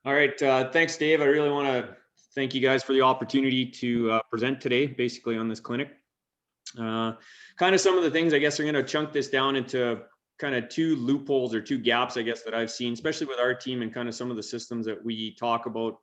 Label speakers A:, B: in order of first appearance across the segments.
A: All right. Thanks, Dave. I really want to thank you guys for the opportunity to present today, basically on this clinic. Kind of some of the things, I guess, are going to chunk this down into kind of two loopholes or two gaps, I guess, that I've seen, especially with our team and kind of some of the systems that we talk about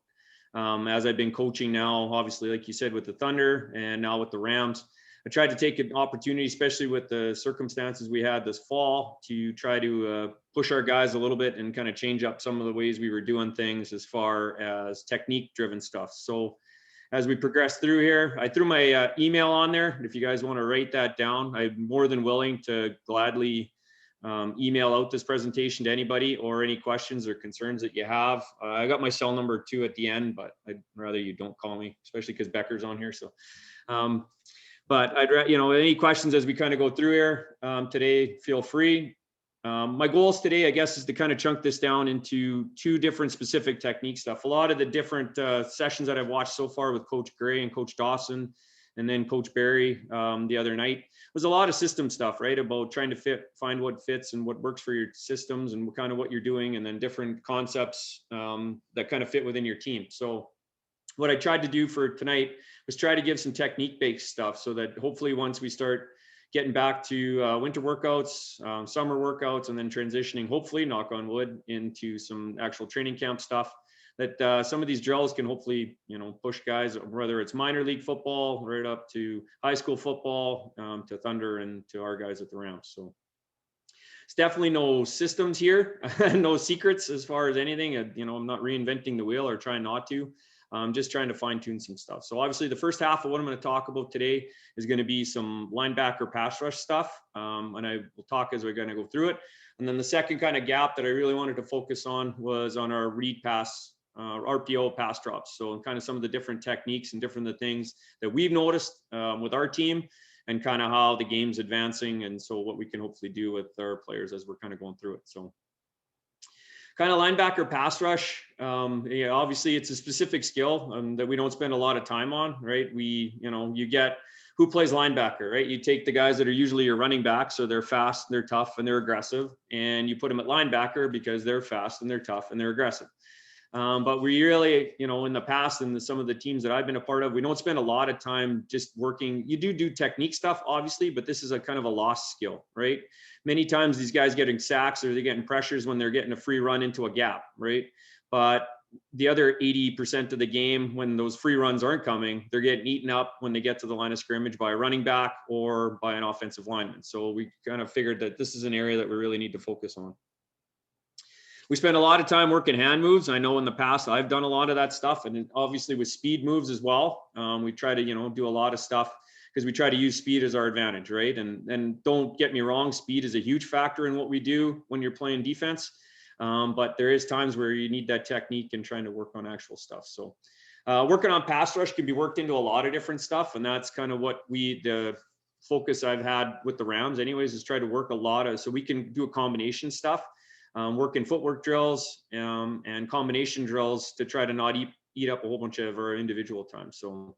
A: as I've been coaching now, obviously, like you said, with the Thunder and now with the Rams. I tried to take an opportunity, especially with the circumstances we had this fall, to try to push our guys a little bit and kind of change up some of the ways we were doing things as far as technique driven stuff. So as we progress through here, I threw my email on there. If you guys want to write that down, I'm more than willing to gladly email out this presentation to anybody or any questions or concerns that you have. I got my cell number too at the end, but I'd rather you don't call me, especially because Becker's on here. So, but any questions as we kind of go through here today, feel free. My goals today, I guess, is to kind of chunk this down into two different specific technique stuff. A lot of the different sessions that I've watched so far with Coach Gray and Coach Dawson, and then Coach Barry the other night, was a lot of system stuff, right? About trying to find what fits and what works for your systems and what kind of what you're doing, and then different concepts that kind of fit within your team. So what I tried to do for tonight was try to give some technique-based stuff so that hopefully once we start getting back to winter workouts, summer workouts, and then transitioning, hopefully, knock on wood, into some actual training camp stuff, that some of these drills can hopefully, push guys, whether it's minor league football right up to high school football, to Thunder and to our guys at the Rams. So it's definitely no systems here, no secrets as far as anything. I'm not reinventing the wheel or trying not to. I'm just trying to fine tune some stuff. So obviously the first half of what I'm going to talk about today is going to be some linebacker pass rush stuff. And I will talk as we're going to go through it. And then the second kind of gap that I really wanted to focus on was on our read pass, RPO pass drops. So kind of some of the different techniques and different the things that we've noticed with our team, and kind of how the game's advancing. And so what we can hopefully do with our players as we're kind of going through it. So kind of linebacker pass rush. Obviously it's a specific skill that we don't spend a lot of time on, right? You get who plays linebacker, right? You take the guys that are usually your running backs, so they're fast, they're tough, and they're aggressive, and you put them at linebacker because they're fast and they're tough and they're aggressive. But we really, in the past, and some of the teams that I've been a part of, we don't spend a lot of time just working. You do technique stuff, obviously, but this is a kind of a lost skill, right? Many times these guys getting sacks or they're getting pressures when they're getting a free run into a gap, right? But the other 80% of the game, when those free runs aren't coming, they're getting eaten up when they get to the line of scrimmage by a running back or by an offensive lineman. So we kind of figured that this is an area that we really need to focus on. We spend a lot of time working hand moves. I know in the past I've done a lot of that stuff, and obviously with speed moves as well. We try to do a lot of stuff because we try to use speed as our advantage, right? And don't get me wrong, speed is a huge factor in what we do when you're playing defense. But there is times where you need that technique and trying to work on actual stuff. So working on pass rush can be worked into a lot of different stuff, and that's kind of what the focus I've had with the Rams anyways, is try to work a lot of, so we can do a combination stuff. Working footwork drills and combination drills to try to not eat up a whole bunch of our individual time. So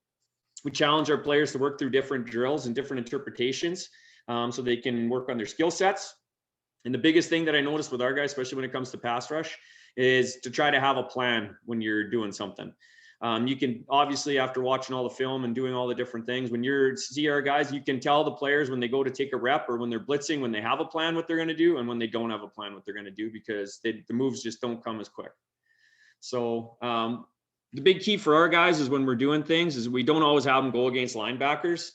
A: we challenge our players to work through different drills and different interpretations so they can work on their skill sets. And the biggest thing that I noticed with our guys, especially when it comes to pass rush, is to try to have a plan when you're doing something. You can obviously, after watching all the film and doing all the different things, when you're CR guys, you can tell the players when they go to take a rep or when they're blitzing, when they have a plan what they're going to do, and when they don't have a plan what they're going to do, because the moves just don't come as quick. So the big key for our guys is when we're doing things is we don't always have them go against linebackers.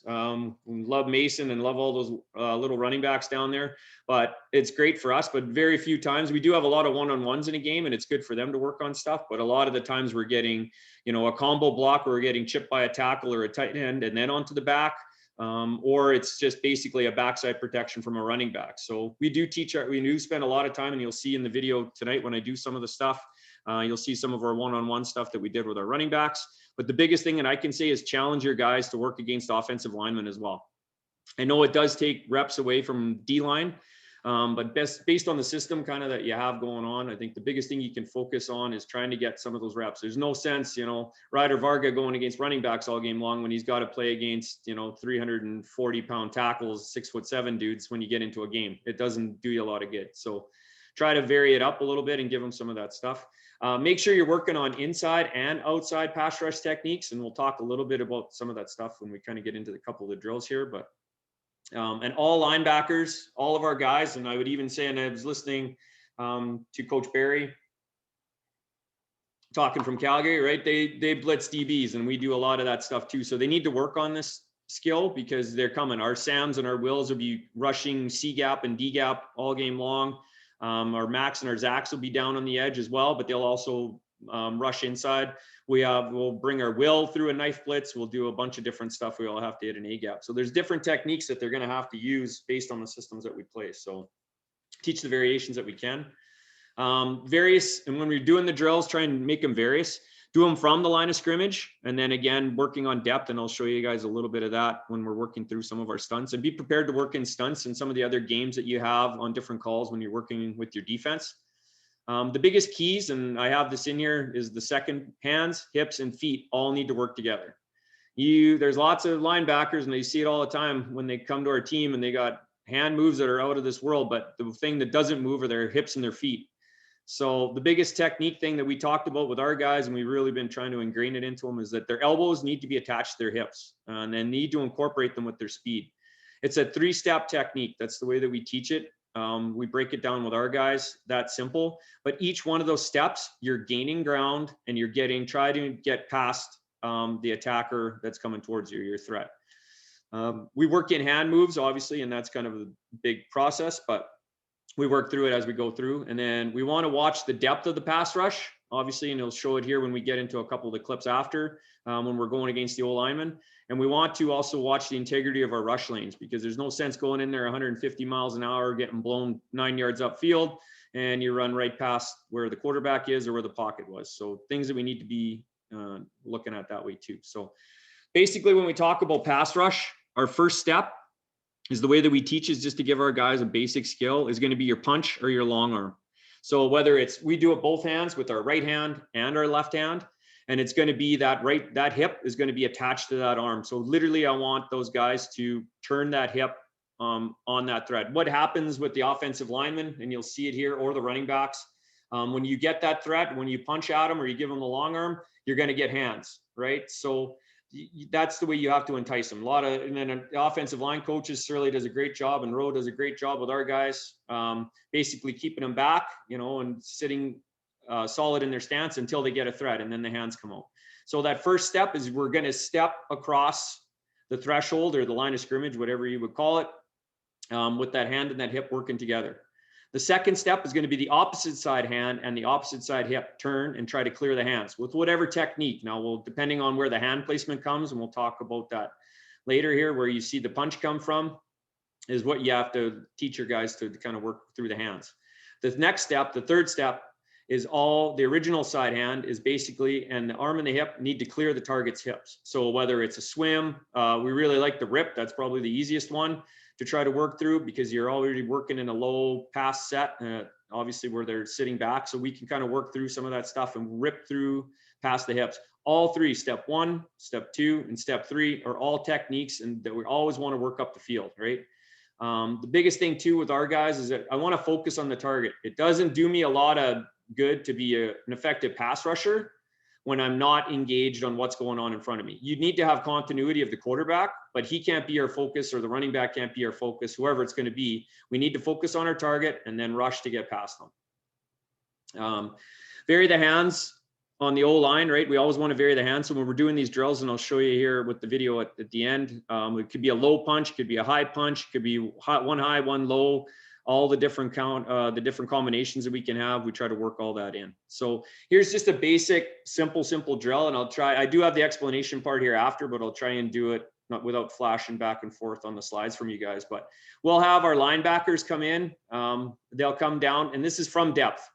A: We love Mason and love all those little running backs down there, but it's great for us. But very few times we do have a lot of one-on-ones in a game, and it's good for them to work on stuff. But a lot of the times we're getting, a combo block, or we're getting chipped by a tackle or a tight end and then onto the back. Or it's just basically a backside protection from a running back. So we do spend a lot of time, and you'll see in the video tonight when I do some of the stuff, you'll see some of our one-on-one stuff that we did with our running backs. But the biggest thing that I can say is challenge your guys to work against offensive linemen as well. I know it does take reps away from D-line, but based on the system kind of that you have going on, I think the biggest thing you can focus on is trying to get some of those reps. There's no sense, Ryder Varga going against running backs all game long when he's got to play against, 340-pound tackles, 6'7" dudes when you get into a game. It doesn't do you a lot of good. So try to vary it up a little bit and give them some of that stuff. Make sure you're working on inside and outside pass rush techniques, and we'll talk a little bit about some of that stuff when we kind of get into a couple of the drills here. But and all linebackers, all of our guys, and I would even say, and I was listening to Coach Barry talking from Calgary, right? They blitz DBs, and we do a lot of that stuff too. So they need to work on this skill because they're coming. Our Sams and our Wills will be rushing C gap and D gap all game long. Our Max and our Zacks will be down on the edge as well, but they'll also rush inside. We'll bring our Will through a knife blitz. We'll do a bunch of different stuff. We all have to hit an A gap. So there's different techniques that they're going to have to use based on the systems that we play. So teach the variations that we can. Various, and when we're doing the drills, try and make them various. Do them from the line of scrimmage, and then again, working on depth, and I'll show you guys a little bit of that when we're working through some of our stunts. And be prepared to work in stunts and some of the other games that you have on different calls when you're working with your defense. The biggest keys, and I have this in here, is the second hands, hips, and feet all need to work together. There's lots of linebackers, and they see it all the time when they come to our team, and they got hand moves that are out of this world, but the thing that doesn't move are their hips and their feet. So the biggest technique thing that we talked about with our guys, and we've really been trying to ingrain it into them, is that their elbows need to be attached to their hips and then need to incorporate them with their speed. It's a 3-step technique. That's the way that we teach it. We break it down with our guys, that simple, but each one of those steps, you're gaining ground and you're try to get past the attacker that's coming towards you, your threat. We work in hand moves, obviously, and that's kind of a big process, but we work through it as we go through. And then we want to watch the depth of the pass rush, obviously, and it'll show it here when we get into a couple of the clips after, when we're going against the O-lineman. And we want to also watch the integrity of our rush lanes, because there's no sense going in there 150 miles an hour, getting blown 9 yards upfield, and you run right past where the quarterback is or where the pocket was. So things that we need to be looking at that way too. So basically, when we talk about pass rush, our first step is the way that we teach is just to give our guys a basic skill is going to be your punch or your long arm. So whether we do it both hands with our right hand and our left hand, and it's going to be that hip is going to be attached to that arm. So literally I want those guys to turn that hip on that thread. What happens with the offensive lineman, and you'll see it here, or the running backs, when you get that threat, when you punch at them or you give them the long arm, you're going to get hands, right? So that's the way you have to entice them. And then the offensive line coaches, Surly does a great job, and Rowe does a great job with our guys, basically keeping them back, and sitting solid in their stance until they get a threat, and then the hands come out. So that first step is we're going to step across the threshold or the line of scrimmage, whatever you would call it, with that hand and that hip working together. The second step is going to be the opposite side hand and the opposite side hip, turn and try to clear the hands with whatever technique. Now, depending on where the hand placement comes, and we'll talk about that later here, where you see the punch come from, is what you have to teach your guys to kind of work through the hands. The next step, the third step, is all the original side hand is basically, and the arm and the hip need to clear the target's hips. So whether it's a swim, we really like the rip. That's probably the easiest one to try to work through, because you're already working in a low pass set, obviously where they're sitting back. So we can kind of work through some of that stuff and rip through past the hips. All three, step 1, step 2, and step 3 are all techniques, and that we always want to work up the field, right? The biggest thing too with our guys is that I want to focus on the target. It doesn't do me a lot of good to be an effective pass rusher when I'm not engaged on what's going on in front of me. You need to have continuity of the quarterback, but he can't be our focus, or the running back can't be our focus, whoever it's going to be. We need to focus on our target and then rush to get past them. Vary the hands on the O-line, right? We always want to vary the hands. So when we're doing these drills, and I'll show you here with the video at the end, it could be a low punch, could be a high punch, could be one high, one low, all the different combinations that we can have. We try to work all that in. So here's just a basic, simple drill. And I do have the explanation part here after, but I'll try and do it not without flashing back and forth on the slides from you guys. But we'll have our linebackers come in. They'll come down, and this is from depth,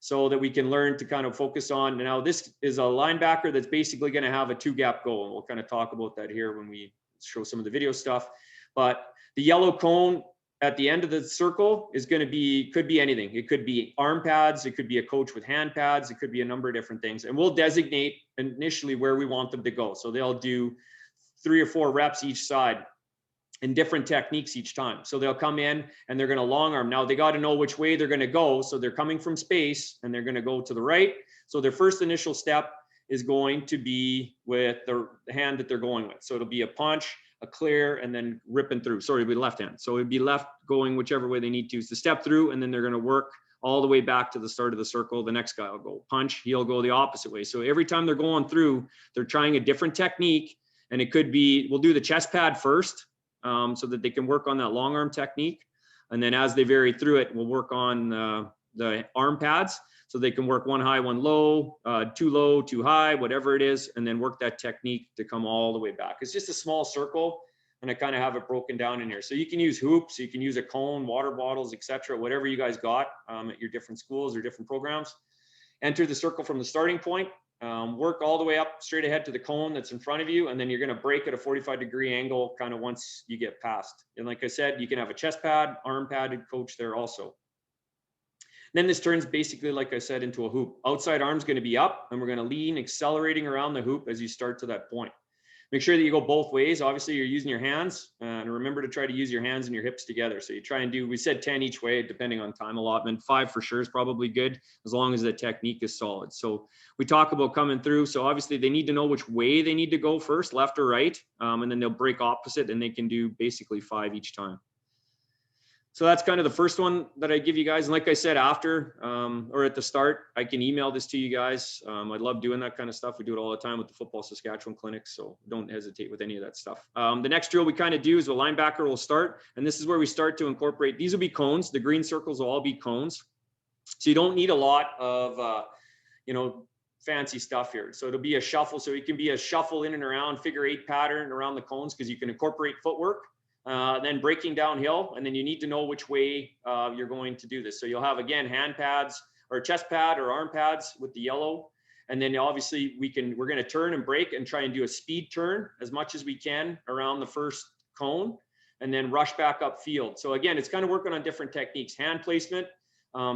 A: so that we can learn to kind of focus on. Now, this is a linebacker that's basically going to have a 2-gap go, and we'll kind of talk about that here when we show some of the video stuff. But the yellow cone at the end of the circle is going to could be anything. It could be arm pads. It could be a coach with hand pads. It could be a number of different things. And we'll designate initially where we want them to go. So they'll do 3 or 4 reps each side in different techniques each time. So they'll come in and they're going to long arm. Now they got to know which way they're going to go. So they're coming from space and they're going to go to the right. So their first initial step is going to be with the hand that they're going with. So it'll be a punch, a clear, and then ripping through. Sorry, it'll be left hand. So it'd be left going whichever way they need to. It's the step through, and then they're going to work all the way back to the start of the circle. The next guy will go punch, he'll go the opposite way. So every time they're going through, they're trying a different technique. And it could be, we'll do the chest pad first, so that they can work on that long arm technique. And then as they vary through it, we'll work on the arm pads, so they can work one high, one low, too high, whatever it is, and then work that technique to come all the way back. It's just a small circle, and I kind of have it broken down in here. So you can use hoops, you can use a cone, water bottles, etc., whatever you guys got at your different schools or different programs. Enter the circle from the starting point, work all the way up straight ahead to the cone that's in front of you, and then you're going to break at a 45-degree angle kind of once you get past. And like I said, you can have a chest pad, arm padded coach there also. Then this turns basically, like I said, into a hoop. Outside arm's going to be up, and we're going to lean, accelerating around the hoop as you start to that point. Make sure that you go both ways. Obviously, you're using your hands, and remember to try to use your hands and your hips together. So you try and do, we said 10 each way, depending on time allotment. 5 for sure is probably good, as long as the technique is solid. So we talk about coming through. So obviously, they need to know which way they need to go first, left or right, and then they'll break opposite, and they can do basically 5 each time. So that's kind of the first one that I give you guys. And like I said, after or at the start, I can email this to you guys. I love doing that kind of stuff. We do it all the time with the Football Saskatchewan clinics, so don't hesitate with any of that stuff. The next drill we kind of do is the linebacker will start, and this is where we start to incorporate. These will be cones. The green circles will all be cones. So you don't need a lot of, fancy stuff here. So it'll be a shuffle. So it can be a shuffle in and around, figure 8 pattern around the cones, because you can incorporate footwork. Then breaking downhill, and then you need to know which way you're going to do this. So you'll have, again, hand pads or chest pad or arm pads with the yellow. And then obviously we're going to turn and break and try and do a speed turn as much as we can around the first cone, and then rush back up field. So again, it's kind of working on different techniques, hand placement,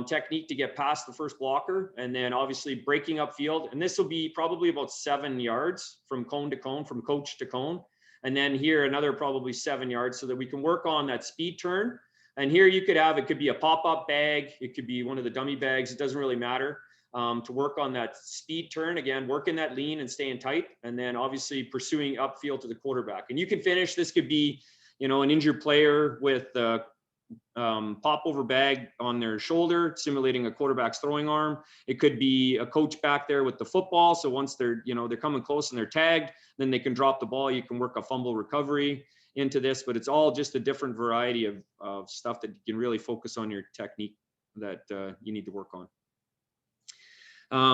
A: technique to get past the first blocker, and then obviously breaking up field. And this will be probably about 7 yards from cone to cone, from coach to cone. And then here, another probably 7 yards, so that we can work on that speed turn. And here you could have, it could be a pop-up bag. It could be one of the dummy bags. It doesn't really matter, to work on that speed turn. Again, working that lean and staying tight. And then obviously pursuing upfield to the quarterback. And you can finish, this could be, an injured player with a pop-over bag on their shoulder, simulating a quarterback's throwing arm. It could be a coach back there with the football. So once they're coming close and they're tagged, then they can drop the ball. You can work a fumble recovery into this, but it's all just a different variety of stuff that you can really focus on your technique that you need to work on.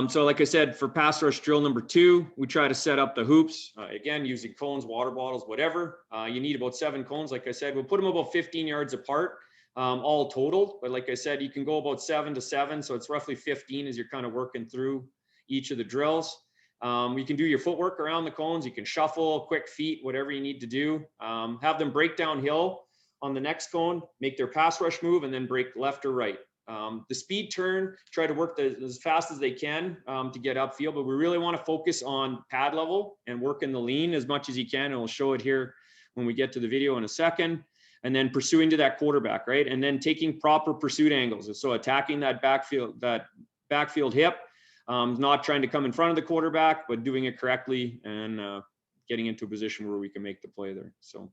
A: So like I said, for pass rush drill number 2, we try to set up the hoops, again, using cones, water bottles, whatever. You need about 7 cones. Like I said, we'll put them about 15 yards apart, all totaled. But like I said, you can go about 7 to 7. So it's roughly 15 as you're kind of working through each of the drills. You can do your footwork around the cones. You can shuffle, quick feet, whatever you need to do. Have them break downhill on the next cone, make their pass rush move, and then break left or right. The speed turn, try to work as fast as they can to get upfield, but we really want to focus on pad level and working the lean as much as you can. And we'll show it here when we get to the video in a second. And then pursuing to that quarterback, right? And then taking proper pursuit angles. So attacking that backfield hip, not trying to come in front of the quarterback, but doing it correctly and getting into a position where we can make the play there. So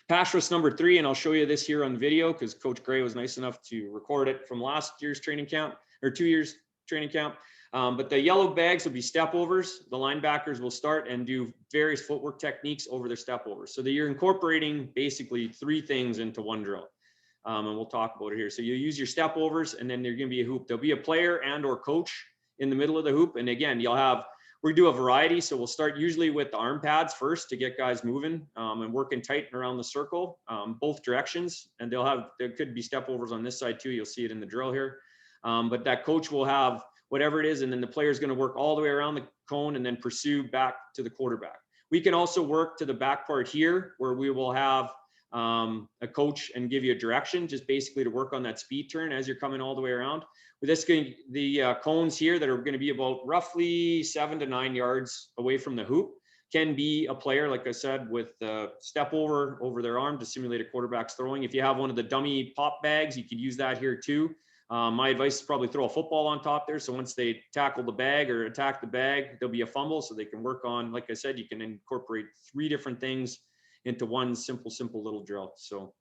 A: pass rush number 3, and I'll show you this here on video because Coach Gray was nice enough to record it from last year's training camp, or 2 years training camp. But the yellow bags will be step overs. The linebackers will start and do various footwork techniques over their step overs. So that you're incorporating basically 3 things into one drill. And we'll talk about it here. So you use your step overs, and then there's going to be a hoop. There'll be a player and or coach in the middle of the hoop. And again, we do a variety. So we'll start usually with the arm pads first to get guys moving and working tight around the circle, both directions. And there could be step overs on this side too. You'll see it in the drill here. But that coach will have whatever it is, and then the player is going to work all the way around the cone and then pursue back to the quarterback. We can also work to the back part here where we will have a coach and give you a direction, just basically to work on that speed turn as you're coming all the way around. With this, the cones here that are going to be about roughly 7 to 9 yards away from the hoop can be a player, like I said, with step over their arm to simulate a quarterback's throwing. If you have one of the dummy pop bags, you could use that here too. My advice is probably throw a football on top there. So once they tackle the bag or attack the bag, there'll be a fumble. So they can work on, like I said, you can incorporate 3 different things into one simple little drill. So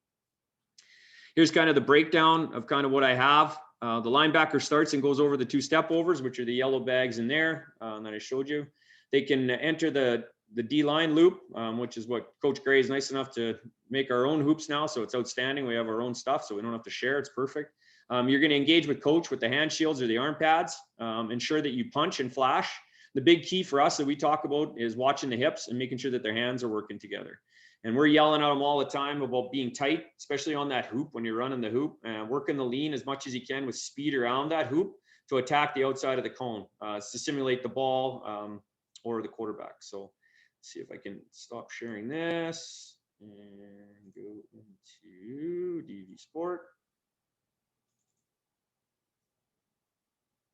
A: here's kind of the breakdown of kind of what I have. The linebacker starts and goes over the 2 step overs, which are the yellow bags in there that I showed you. They can enter the D-line loop, which is what Coach Gray is nice enough to make our own hoops now. So it's outstanding. We have our own stuff, so we don't have to share. It's perfect. You're going to engage with coach with the hand shields or the arm pads. Ensure that you punch and flash. The big key for us that we talk about is watching the hips and making sure that their hands are working together. And we're yelling at them all the time about being tight, especially on that hoop when you're running the hoop, and working the lean as much as you can with speed around that hoop to attack the outside of the cone. It's to simulate the ball or the quarterback. So let's see if I can stop sharing this and go into DV Sport.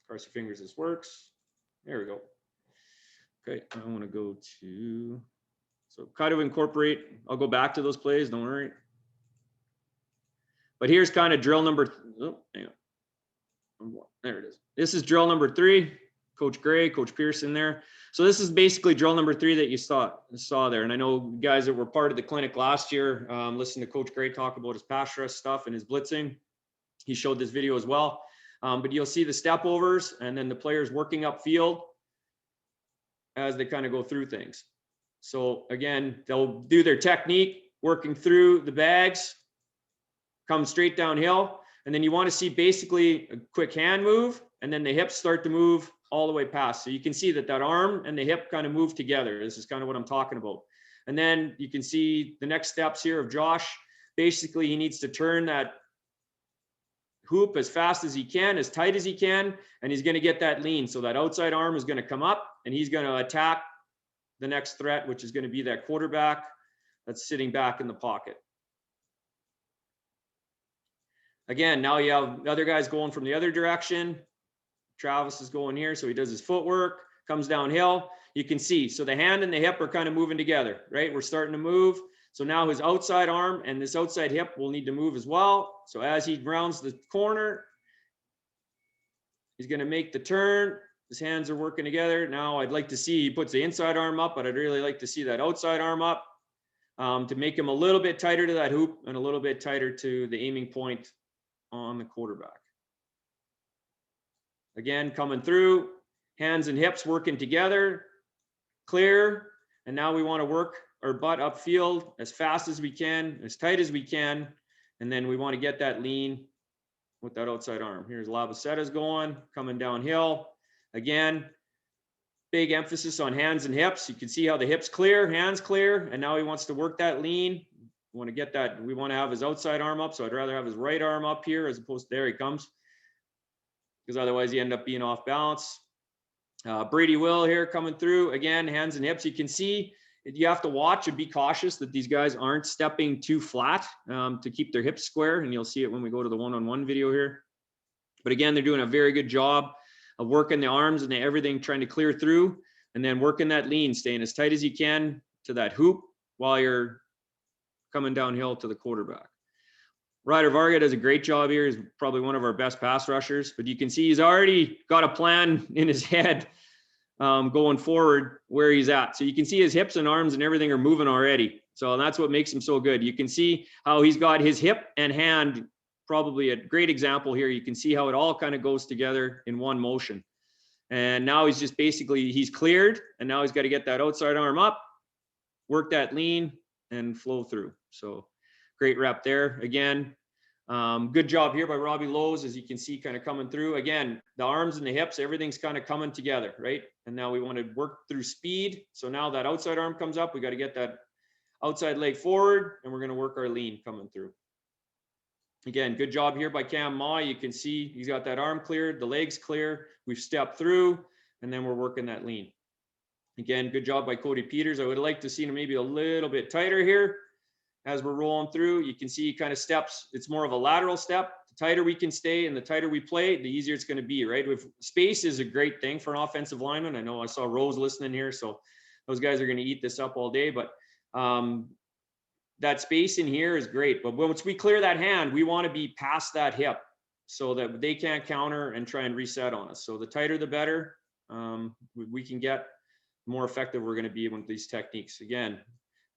A: Cross your fingers, this works. There we go. Okay, I want to go to, so kind of incorporate, I'll go back to those plays, don't worry. But here's kind of drill number, oh, hang on. There it is. This is drill number 3, Coach Gray, Coach Pearson there. So this is basically drill number 3 that you saw there. And I know guys that were part of the clinic last year, listen to Coach Gray talk about his pass rush stuff and his blitzing. He showed this video as well. But you'll see the step overs and then the players working upfield as they kind of go through things. So again, they'll do their technique, working through the bags, come straight downhill. And then you want to see basically a quick hand move, and then the hips start to move all the way past. So you can see that arm and the hip kind of move together. This is kind of what I'm talking about. And then you can see the next steps here of Josh. Basically, he needs to turn that hoop as fast as he can, as tight as he can, and he's going to get that lean. So that outside arm is going to come up, and he's going to attack the next threat, which is going to be that quarterback that's sitting back in the pocket. Again, now you have the other guys going from the other direction. Travis is going here, so he does his footwork, comes downhill. You can see, so the hand and the hip are kind of moving together, right? We're starting to move. So now his outside arm and this outside hip will need to move as well. So as he rounds the corner, he's going to make the turn. His hands are working together. Now I'd like to see, he puts the inside arm up, but I'd really like to see that outside arm up to make him a little bit tighter to that hoop and a little bit tighter to the aiming point on the quarterback. Again, coming through, hands and hips working together, clear. And now we want to work our butt upfield as fast as we can, as tight as we can. And then we want to get that lean with that outside arm. Here's Labacetta's going, coming downhill. Again, big emphasis on hands and hips. You can see how the hips clear, hands clear. And now he wants to work that lean. We want to get that, we want to have his outside arm up. So I'd rather have his right arm up here as opposed to, there he comes. Because otherwise you end up being off balance. Brady Will here coming through. Again, hands and hips. You can see you have to watch and be cautious that these guys aren't stepping too flat to keep their hips square. And you'll see it when we go to the one-on-one video here. But again, they're doing a very good job of working the arms and everything, trying to clear through, and then working that lean, staying as tight as you can to that hoop while you're coming downhill to the quarterback. Ryder Varga does a great job here. He's probably one of our best pass rushers, but you can see he's already got a plan in his head going forward where he's at. So you can see his hips and arms and everything are moving already. So that's what makes him so good. You can see how he's got his hip and hand, probably a great example here. You can see how it all kind of goes together in one motion. And now he's just basically, he's cleared, and now he's got to get that outside arm up, work that lean, and flow through. So great rep there. Again, good job here by Robbie Lowe's, as you can see kind of coming through. Again, the arms and the hips, everything's kind of coming together, right? And now we want to work through speed. So now that outside arm comes up, we got to get that outside leg forward, and we're going to work our lean coming through. Again, good job here by Cam Ma. You can see he's got that arm cleared, the legs clear. We've stepped through, and then we're working that lean. Again, good job by Cody Peters. I would like to see him maybe a little bit tighter here. As we're rolling through, you can see he kind of steps. It's more of a lateral step. The tighter we can stay and the tighter we play, the easier it's going to be, right? With space is a great thing for an offensive lineman. I know I saw Rose listening here, so those guys are going to eat this up all day. But that space in here is great. But once we clear that hand, we want to be past that hip. so that they can't counter and try and reset on us. So the tighter, the better. We can get, the more effective we're going to be with these techniques. Again,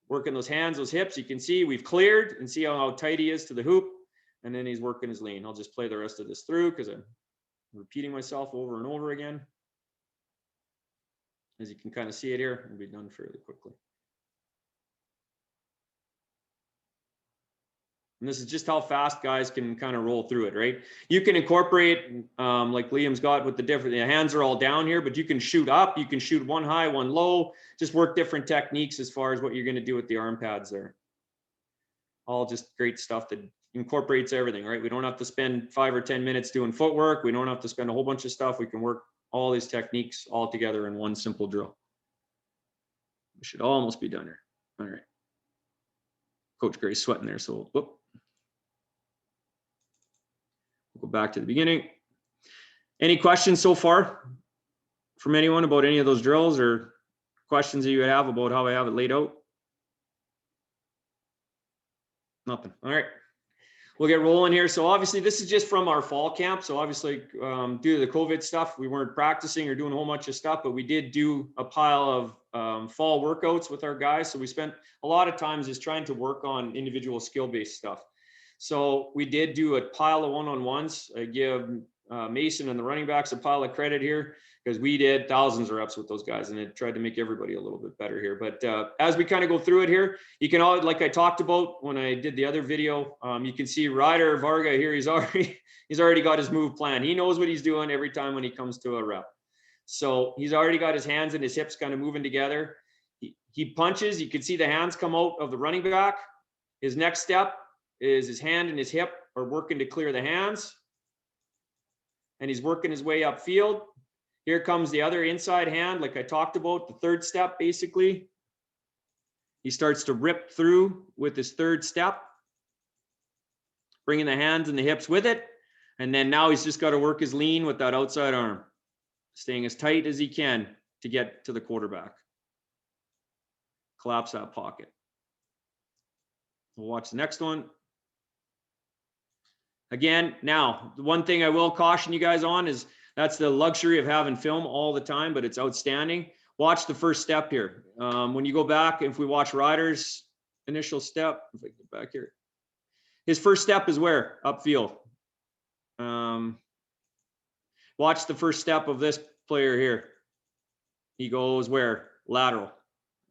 A: working those hands, those hips. You can see we've cleared and see how tight he is to the hoop. And then he's working his lean. I'll just play the rest of this through because I'm repeating myself over and over again. As you can kind of see it here, it'll be done fairly quickly. And this is just how fast guys can kind of roll through it, right? You can incorporate, like Liam's got with the different, the hands are all down here, but you can shoot up, you can shoot one high, one low, just work different techniques as far as what you're going to do with the arm pads there. All just great stuff that incorporates everything, right? We don't have to spend 5 or 10 minutes doing footwork. We don't have to spend a whole bunch of stuff. We can work all these techniques all together in one simple drill. We should almost be done here. All right. Coach Gray's sweating there, so whoop. We'll go back to the beginning. Any questions so far from anyone about any of those drills or questions that you would have about how I have it laid out? Nothing. All right. We'll get rolling here. So obviously this is just from our fall camp. So obviously due to the COVID stuff, we weren't practicing or doing a whole bunch of stuff, but we did do a pile of fall workouts with our guys. So we spent a lot of times just trying to work on individual skill-based stuff. So we did do a pile of one-on-ones. I give Mason and the running backs a pile of credit here because we did thousands of reps with those guys and it tried to make everybody a little bit better here. But as we kind of go through it here, you can all, like I talked about when I did the other video, you can see Ryder Varga here. He's already got his move plan. He knows what he's doing every time when he comes to a rep. So he's already got his hands and his hips kind of moving together. He punches. You can see the hands come out of the running back. His next step is his hand and his hip are working to clear the hands. And he's working his way upfield. Here comes the other inside hand, like I talked about, the third step, basically. He starts to rip through with his third step, bringing the hands and the hips with it. And then now he's just got to work his lean with that outside arm, staying as tight as he can to get to the quarterback. Collapse that pocket. We'll watch the next one. Again, now, the one thing I will caution you guys on is that's the luxury of having film all the time, but it's outstanding. Watch the first step here. When you go back, if we watch Ryder's initial step, if I get back here, his first step is where? Upfield. Watch the first step of this player here. He goes where? Lateral,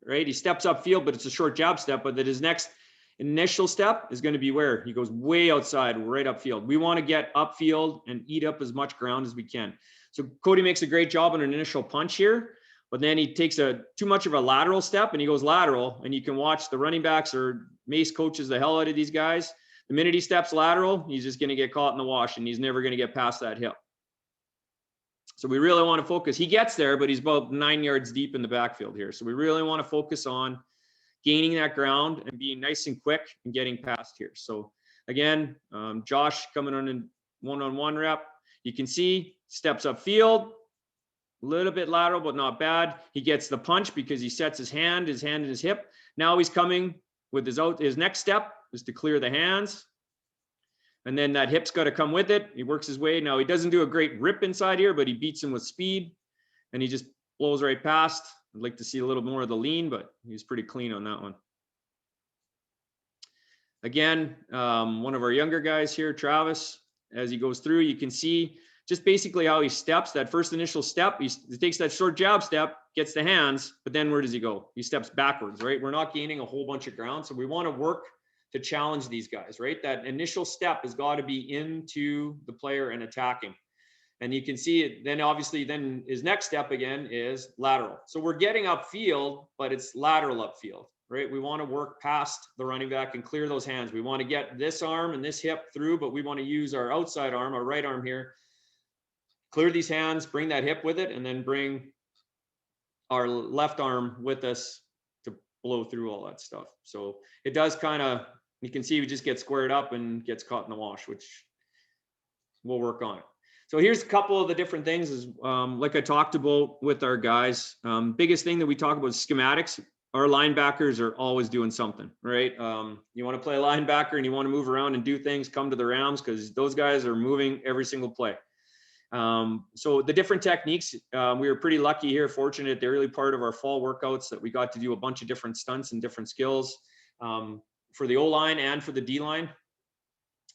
A: right? He steps upfield, but it's a short jab step, but that his next initial step is going to be where? He goes way outside, right upfield. We want to get upfield and eat up as much ground as we can. So Cody makes a great job on an initial punch here, but then he takes too much of a lateral step and he goes lateral, and you can watch the running backs or Mace coaches the hell out of these guys. The minute he steps lateral, he's just going to get caught in the wash and he's never going to get past that hip. So we really want to focus. He gets there, but he's about 9 yards deep in the backfield here. So we really want to focus on gaining that ground and being nice and quick and getting past here. So again, Josh coming on in one-on-one rep. You can see steps upfield, a little bit lateral, but not bad. He gets the punch because he sets his hand and his hip. Now he's coming with his next step is to clear the hands. And then that hip's got to come with it. He works his way. Now he doesn't do a great rip inside here, but he beats him with speed and he just blows right past. I'd like to see a little more of the lean, but he's pretty clean on that one. Again, one of our younger guys here, Travis, as he goes through, you can see just basically how he steps. That first initial step, he takes that short jab step, gets the hands, but then where does he go? He steps backwards, right? We're not gaining a whole bunch of ground, so we want to work to challenge these guys, right? That initial step has got to be into the player and attacking. And you can see it, then obviously then his next step again is lateral. So we're getting upfield, but it's lateral upfield, right? We want to work past the running back and clear those hands. We want to get this arm and this hip through, but we want to use our outside arm, our right arm here, clear these hands, bring that hip with it, and then bring our left arm with us to blow through all that stuff. So it does kind of, you can see we just get squared up and gets caught in the wash, which we'll work on it. So here's a couple of the different things is like I talked about with our guys. Biggest thing that we talk about is schematics our linebackers are always doing something, right? You want to play a linebacker and you want to move around and do things, come to the Rams, because those guys are moving every single play. So the different techniques, we were pretty lucky here, fortunate at the early part of our fall workouts that we got to do a bunch of different stunts and different skills for the O-line and for the D-line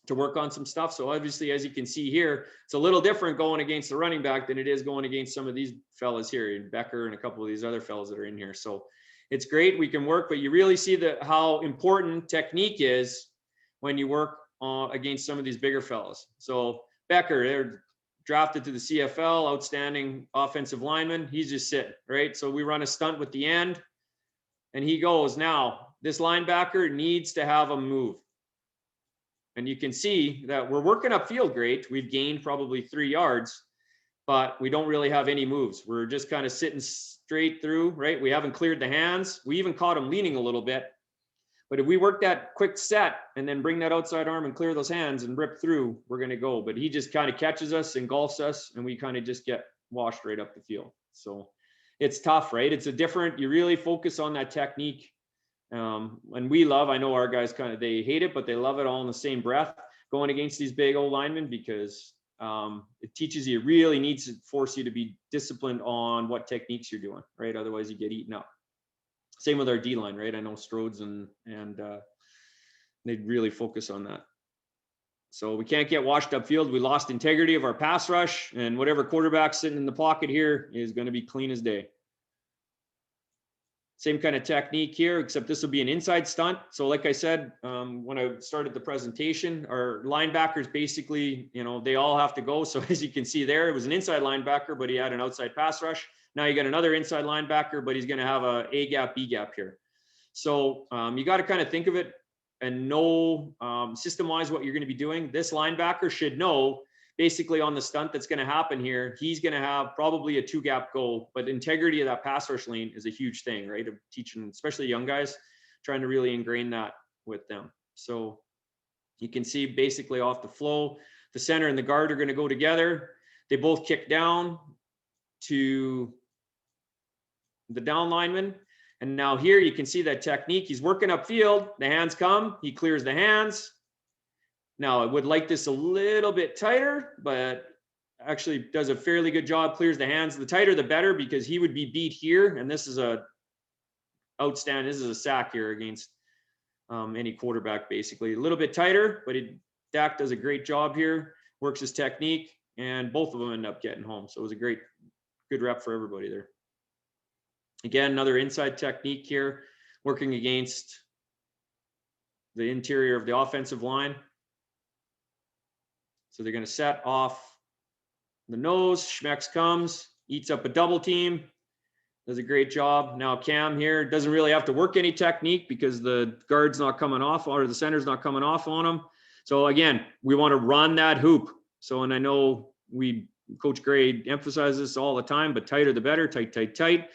A: to work on some stuff. So obviously, as you can see here, it's a little different going against the running back than it is going against some of these fellas here, and Becker and a couple of these other fellas that are in here. So it's great, we can work, but you really see how important technique is when you work against some of these bigger fellas. So Becker, they're drafted to the CFL, outstanding offensive lineman. He's just sitting, right? So we run a stunt with the end, and he goes, now this linebacker needs to have a move. And you can see that we're working upfield great. We've gained probably 3 yards, but we don't really have any moves. We're just kind of sitting straight through, right? We haven't cleared the hands. We even caught him leaning a little bit. But if we work that quick set and then bring that outside arm and clear those hands and rip through, we're going to go. But he just kind of catches us, engulfs us, and we kind of just get washed right up the field. So it's tough, right? It's a different, you really focus on that technique. And we love, I know our guys kind of, they hate it, but they love it all in the same breath going against these big old linemen, because it teaches you, it really needs to force you to be disciplined on what techniques you're doing, right? Otherwise you get eaten up. Same with our D-line, right? I know Strodes and they really focus on that. So we can't get washed upfield. We lost integrity of our pass rush, and whatever quarterback sitting in the pocket here is going to be clean as day. Same kind of technique here, except this will be an inside stunt. So like I said, when I started the presentation, our linebackers basically, you know, they all have to go. So as you can see there, it was an inside linebacker, but he had an outside pass rush. Now you got another inside linebacker, but he's going to have a gap, B gap here. So you got to kind of think of it and know, system-wise what you're going to be doing. This linebacker should know basically on the stunt that's going to happen here, he's going to have probably a 2-gap goal, but integrity of that pass rush lane is a huge thing, right? Of teaching, especially young guys, trying to really ingrain that with them. So you can see basically off the flow, the center and the guard are going to go together. They both kick down to the down lineman. And now here you can see that technique. He's working upfield. The hands come. He clears the hands. Now, I would like this a little bit tighter, but actually does a fairly good job, clears the hands. The tighter, the better, because he would be beat here. And this is a outstanding, this is a sack here against any quarterback, basically. A little bit tighter, but Dak does a great job here, works his technique, and both of them end up getting home. So it was a good rep for everybody there. Again, another inside technique here, working against the interior of the offensive line. So they're going to set off the nose. Schmex comes, eats up a double team, does a great job. Now Cam here doesn't really have to work any technique because the guard's not coming off, or the center's not coming off on him. So again, we want to run that hoop. So, and I know Coach Gray emphasizes this all the time, but tighter the better, tight, tight, tight,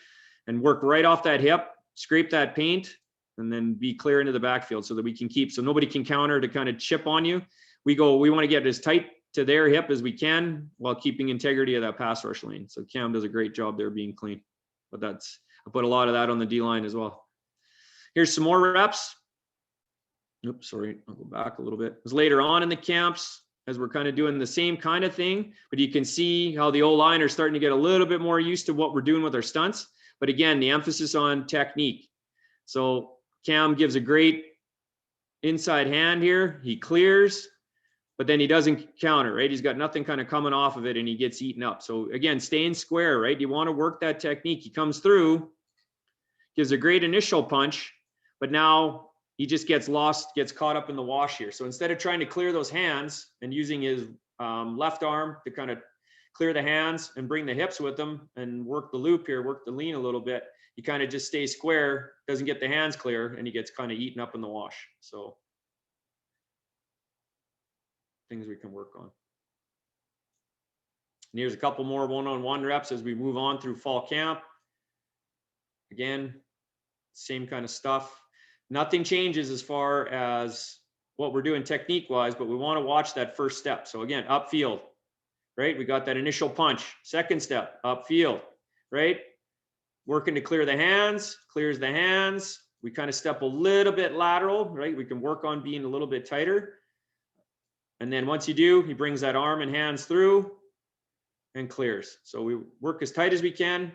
A: and work right off that hip, scrape that paint, and then be clear into the backfield so that we can keep, so nobody can counter to kind of chip on you. We want to get as tight to their hip as we can while keeping integrity of that pass rush lane. So Cam does a great job there being clean, but I put a lot of that on the D line as well. Here's some more reps. Oops, sorry, I'll go back a little bit. It was later on in the camps as we're kind of doing the same kind of thing, but you can see how the O-line are starting to get a little bit more used to what we're doing with our stunts. But again, the emphasis on technique. So Cam gives a great inside hand here. He clears, but then he doesn't counter, right? He's got nothing kind of coming off of it and he gets eaten up. So again, staying square, right? You want to work that technique. He comes through, gives a great initial punch, but now he just gets lost, gets caught up in the wash here. So instead of trying to clear those hands and using his left arm to kind of clear the hands and bring the hips with them and work the loop here, work the lean a little bit, he kind of just stays square, doesn't get the hands clear, and he gets kind of eaten up in the wash. So things we can work on. And here's a couple more one-on-one reps as we move on through fall camp. Again, same kind of stuff. Nothing changes as far as what we're doing technique-wise, but we want to watch that first step. So again, upfield, right? We got that initial punch. Second step, upfield, right? working to clear the hands, clears the hands. We kind of step a little bit lateral, right? We can work on being a little bit tighter. And then once you do, he brings that arm and hands through and clears. So we work as tight as we can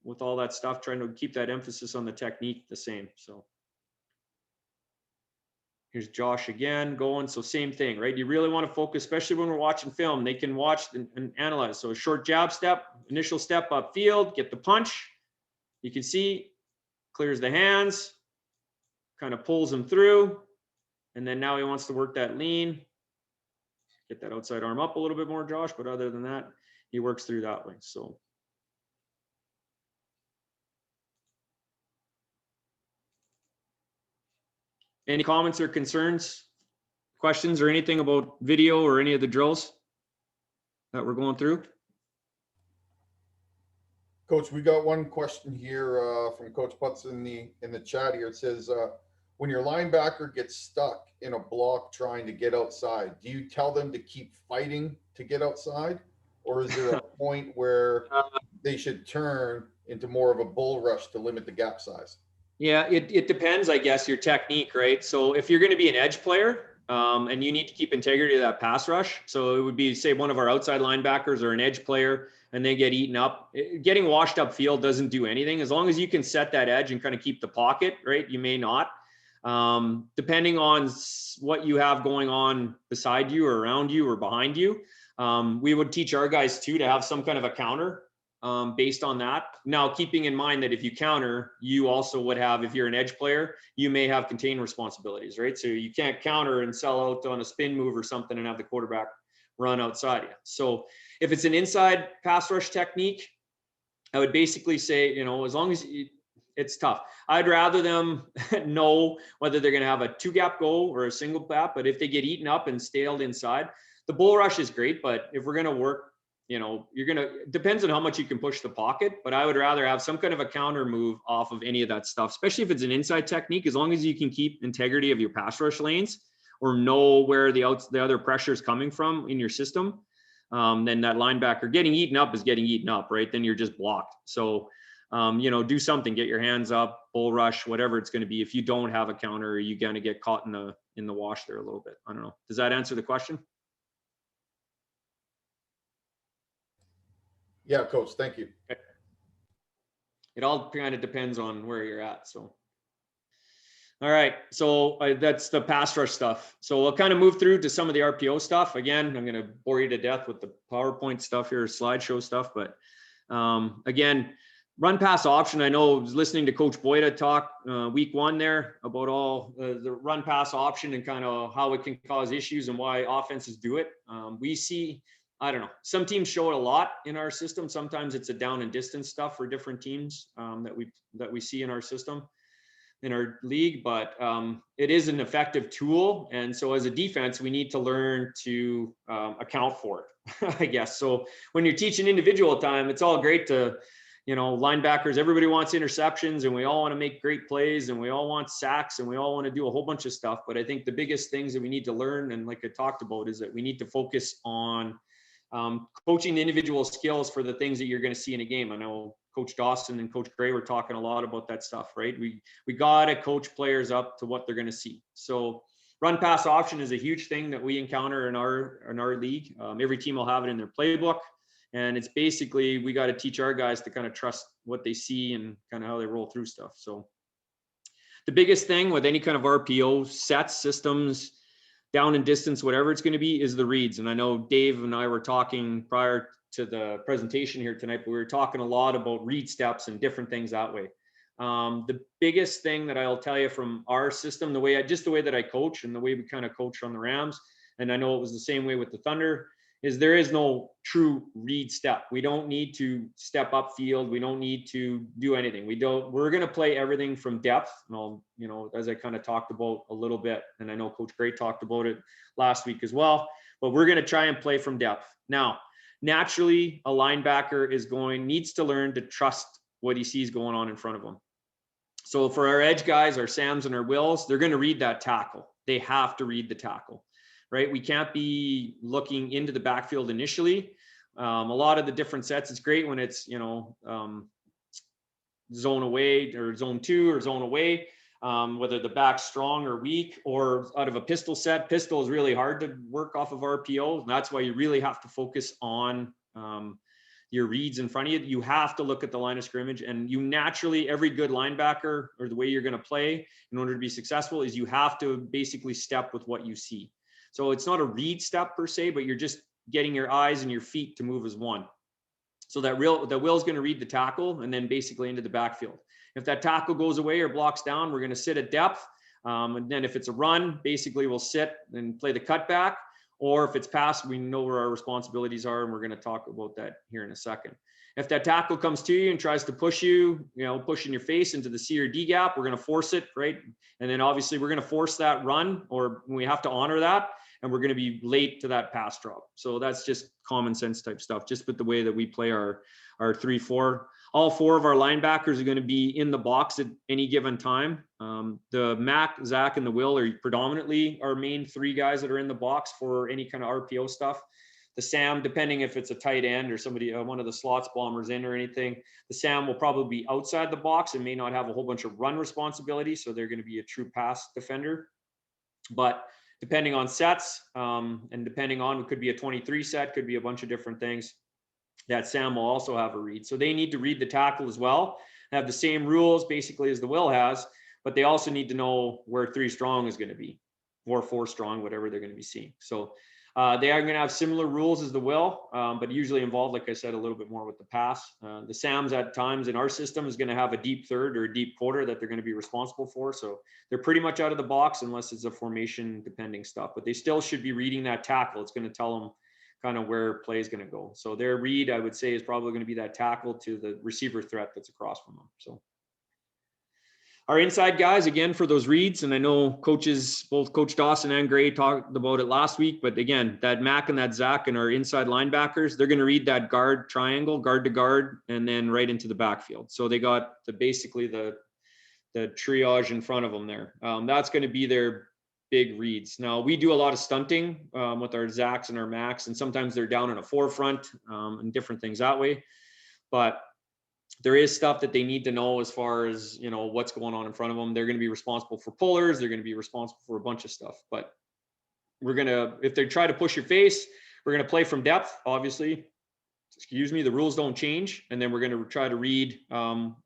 A: with all that stuff, trying to keep that emphasis on the technique the same. So here's Josh again going. So same thing, right? You really want to focus, especially when we're watching film. They can watch and analyze. So a short jab step, initial step up field, get the punch. You can see clears the hands, kind of pulls them through. And then now he wants to work that lean. Get that outside arm up a little bit more, Josh. But other than that, he works through that way. So any comments or concerns, questions, or anything about video or any of the drills that we're going through?
B: Coach, we got one question here from Coach Putz in the chat here. It says, when your linebacker gets stuck in a block trying to get outside, do you tell them to keep fighting to get outside? Or is there a point where they should turn into more of a bull rush to limit the gap size?
A: Yeah, it depends, I guess, your technique, right? So if you're going to be an edge player and you need to keep integrity of that pass rush, so it would be, say, one of our outside linebackers or an edge player, and they get eaten up. Getting washed up field doesn't do anything. As long as you can set that edge and kind of keep the pocket, right? You may not. Depending on what you have going on beside you or around you or behind you, we would teach our guys too to have some kind of a counter based on that. Now, keeping in mind that if you counter, you also would have, if you're an edge player, you may have contain responsibilities, right? So you can't counter and sell out on a spin move or something and have the quarterback run outside you. So if it's an inside pass rush technique, I would basically say, you know, as long as it's tough, I'd rather them know whether they're going to have a 2-gap go or a single gap. But if they get eaten up and staled inside, the bull rush is great. But if we're going to work, you know, depends on how much you can push the pocket, but I would rather have some kind of a counter move off of any of that stuff, especially if it's an inside technique. As long as you can keep integrity of your pass rush lanes or know where the other pressure is coming from in your system, then that linebacker getting eaten up is getting eaten up, right? Then you're just blocked. So, you know, do something, get your hands up, bull rush, whatever it's going to be. If you don't have a counter, you're going to get caught in the wash there a little bit. I don't know. Does that answer the question?
B: Yeah, Coach, thank you.
A: Okay. It all kind of depends on where you're at. So, all right. So that's the pass rush stuff. So we'll kind of move through to some of the RPO stuff. Again, I'm going to bore you to death with the PowerPoint stuff here, slideshow stuff. But again, run pass option. I know I was listening to Coach Boyda talk week 1 there about all the run pass option and kind of how it can cause issues and why offenses do it. We see, I don't know, some teams show it a lot in our system. Sometimes it's a down and distance stuff for different teams that we see in our system, in our league, but it is an effective tool. And so as a defense, we need to learn to account for it, I guess. So when you're teaching individual time, it's all great to, you know, linebackers, everybody wants interceptions and we all want to make great plays and we all want sacks and we all want to do a whole bunch of stuff. But I think the biggest things that we need to learn, and like I talked about, is that we need to focus on coaching the individual skills for the things that you're going to see in a game. I know Coach Dawson and Coach Gray were talking a lot about that stuff, right? We got to coach players up to what they're going to see. So run pass option is a huge thing that we encounter in our league. Every team will have it in their playbook. And it's basically, we got to teach our guys to kind of trust what they see and kind of how they roll through stuff. So the biggest thing with any kind of RPO sets, systems, down and distance, whatever it's going to be, is the reads. And I know Dave and I were talking prior to the presentation here tonight, but we were talking a lot about read steps and different things that way. The biggest thing that I'll tell you from our system, the way that I coach and the way we kind of coach on the Rams, and I know it was the same way with the Thunder, is there is no true read step. We don't need to step up field. We don't need to do anything. We're going to play everything from depth. And I'll, you know, as I kind of talked about a little bit, and I know Coach Gray talked about it last week as well, but we're going to try and play from depth. Now, naturally, a linebacker needs to learn to trust what he sees going on in front of him. So for our edge guys, our Sams and our Wills, they're going to read that tackle. They have to read the tackle. Right? We can't be looking into the backfield initially. A lot of the different sets, it's great when it's, you know, zone away or zone 2 or zone away, whether the back's strong or weak, or out of a pistol set. Pistol is really hard to work off of RPO. And that's why you really have to focus on your reads in front of you. You have to look at the line of scrimmage, and you naturally, every good linebacker, or the way you're going to play in order to be successful, is you have to basically step with what you see. So it's not a read step per se, but you're just getting your eyes and your feet to move as one. So that Will's going to read the tackle and then basically into the backfield. If that tackle goes away or blocks down, we're going to sit at depth. And then if it's a run, basically we'll sit and play the cutback. Or if it's pass, we know where our responsibilities are, and we're going to talk about that here in a second. If that tackle comes to you and tries to push you, push in your face into the C or D gap, we're going to force it, right? And then obviously we're going to force that run, or we have to honor that, and we're going to be late to that pass drop. So that's just common sense type stuff, just with the way that we play our 3-4. All 4 of our linebackers are going to be in the box at any given time. The Mac, Zach, and the Will are predominantly our main 3 guys that are in the box for any kind of RPO stuff. The Sam, depending if it's a tight end or somebody, one of the slots bombers in or anything, the Sam will probably be outside the box and may not have a whole bunch of run responsibility. So they're going to be a true pass defender. But depending on sets, and depending on, it could be a 23 set, could be a bunch of different things, that Sam will also have a read. So they need to read the tackle as well, have the same rules basically as the Will has, but they also need to know where 3 strong is going to be, or 4 strong, whatever they're going to be seeing. So they are going to have similar rules as the Will, but usually involved, like I said, a little bit more with the pass. The Sams at times in our system is going to have a deep third or a deep quarter that they're going to be responsible for. So they're pretty much out of the box unless it's a formation depending stuff, but they still should be reading that tackle. It's going to tell them kind of where play is going to go. So their read, I would say, is probably going to be that tackle to the receiver threat that's across from them. So our inside guys, again, for those reads, and I know coaches, both Coach Dawson and Gray talked about it last week, but again, that Mac and that Zach and our inside linebackers, they're going to read that guard triangle, guard to guard, and then right into the backfield. So they got basically the triage in front of them there. That's going to be their big reads. Now we do a lot of stunting with our Zachs and our Macs, and sometimes they're down in a forefront and different things that way. But there is stuff that they need to know as far as, what's going on in front of them. They're going to be responsible for pullers. They're going to be responsible for a bunch of stuff. But if they try to push your face, we're going to play from depth, obviously. The rules don't change. And then we're going to try to read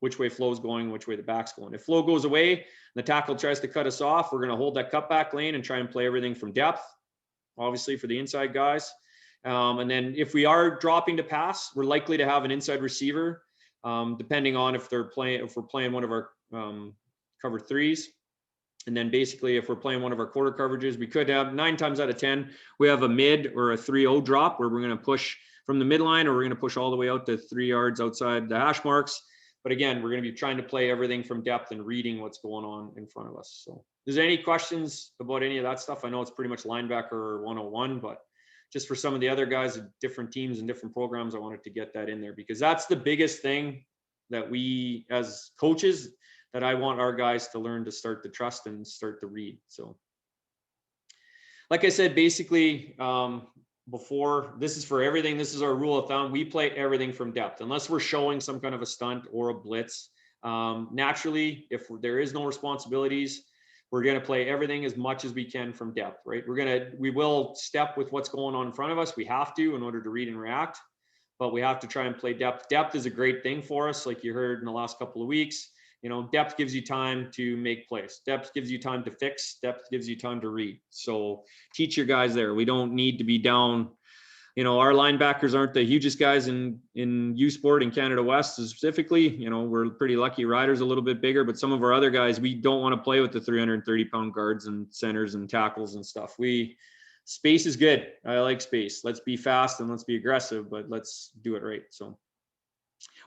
A: which way flow's going, which way the back's going. If flow goes away and the tackle tries to cut us off, we're going to hold that cutback lane and try and play everything from depth, obviously for the inside guys. And then if we are dropping to pass, we're likely to have an inside receiver, depending on if we're playing one of our cover 3s. And then basically if we're playing one of our quarter coverages, we could have 9 times out of 10, we have a mid or a 3-0 drop where we're going to push from the midline, or we're going to push all the way out to 3 yards outside the hash marks. But again, we're going to be trying to play everything from depth and reading what's going on in front of us. So is there any questions about any of that stuff? I know it's pretty much linebacker 101, but just for some of the other guys at different teams and different programs, I wanted to get that in there because that's the biggest thing that we as coaches, that I want our guys to learn to start to trust and start to read. So like I said, basically, before, this is for everything. This is our rule of thumb. We play everything from depth, unless we're showing some kind of a stunt or a blitz. Naturally, if there is no responsibilities, we're going to play everything as much as we can from depth, right? We will step with what's going on in front of us. We have to in order to read and react, but we have to try and play depth. Depth is a great thing for us. Like you heard in the last couple of weeks, depth gives you time to make plays. Depth gives you time to fix. Depth gives you time to read. So teach your guys there. We don't need to be down. Our linebackers aren't the hugest guys in U Sport in Canada West specifically. We're pretty lucky. Ryder's a little bit bigger, but some of our other guys, we don't want to play with the 330-pound guards and centers and tackles and stuff. Space is good. I like space. Let's be fast and let's be aggressive, but let's do it right. So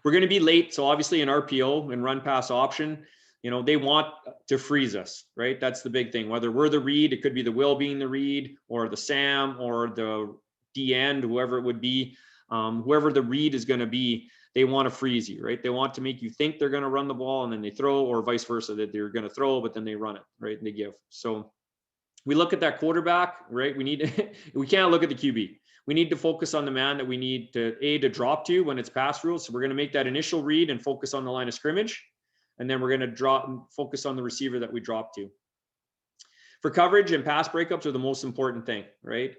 A: we're going to be late. So obviously in RPO and run pass option, they want to freeze us, right? That's the big thing. Whether we're the read, it could be the Will being the read, or the Sam, or the D end, whoever it would be, whoever the read is going to be, they want to freeze you, right? They want to make you think they're going to run the ball and then they throw, or vice versa, that they're going to throw, but then they run it, right? And they give. So we look at that quarterback, right? We can't look at the QB. we need to focus on the man that we need to drop to when it's pass rules. So we're going to make that initial read and focus on the line of scrimmage. And then we're going to focus on the receiver that we drop to. For coverage and pass breakups are the most important thing, right?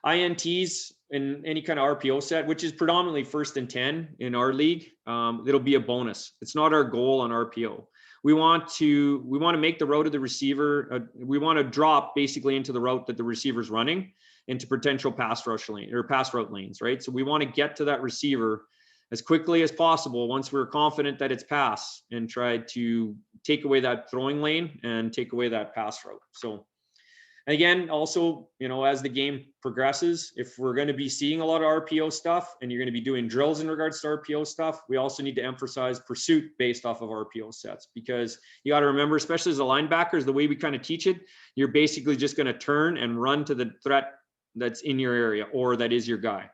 A: INTs in any kind of RPO set, which is predominantly 1st and 10 in our league, it'll be a bonus. It's not our goal on RPO. We want to make the route of the receiver. We want to drop basically into the route that the receiver's running into potential pass rush lane or pass route lanes, right? So we want to get to that receiver as quickly as possible once we're confident that it's pass, and try to take away that throwing lane and take away that pass route. So again, also, as the game progresses, if we're going to be seeing a lot of RPO stuff and you're going to be doing drills in regards to RPO stuff, we also need to emphasize pursuit based off of RPO sets, because you got to remember, especially as a linebackers, the way we kind of teach it, you're basically just going to turn and run to the threat that's in your area or that is your guy.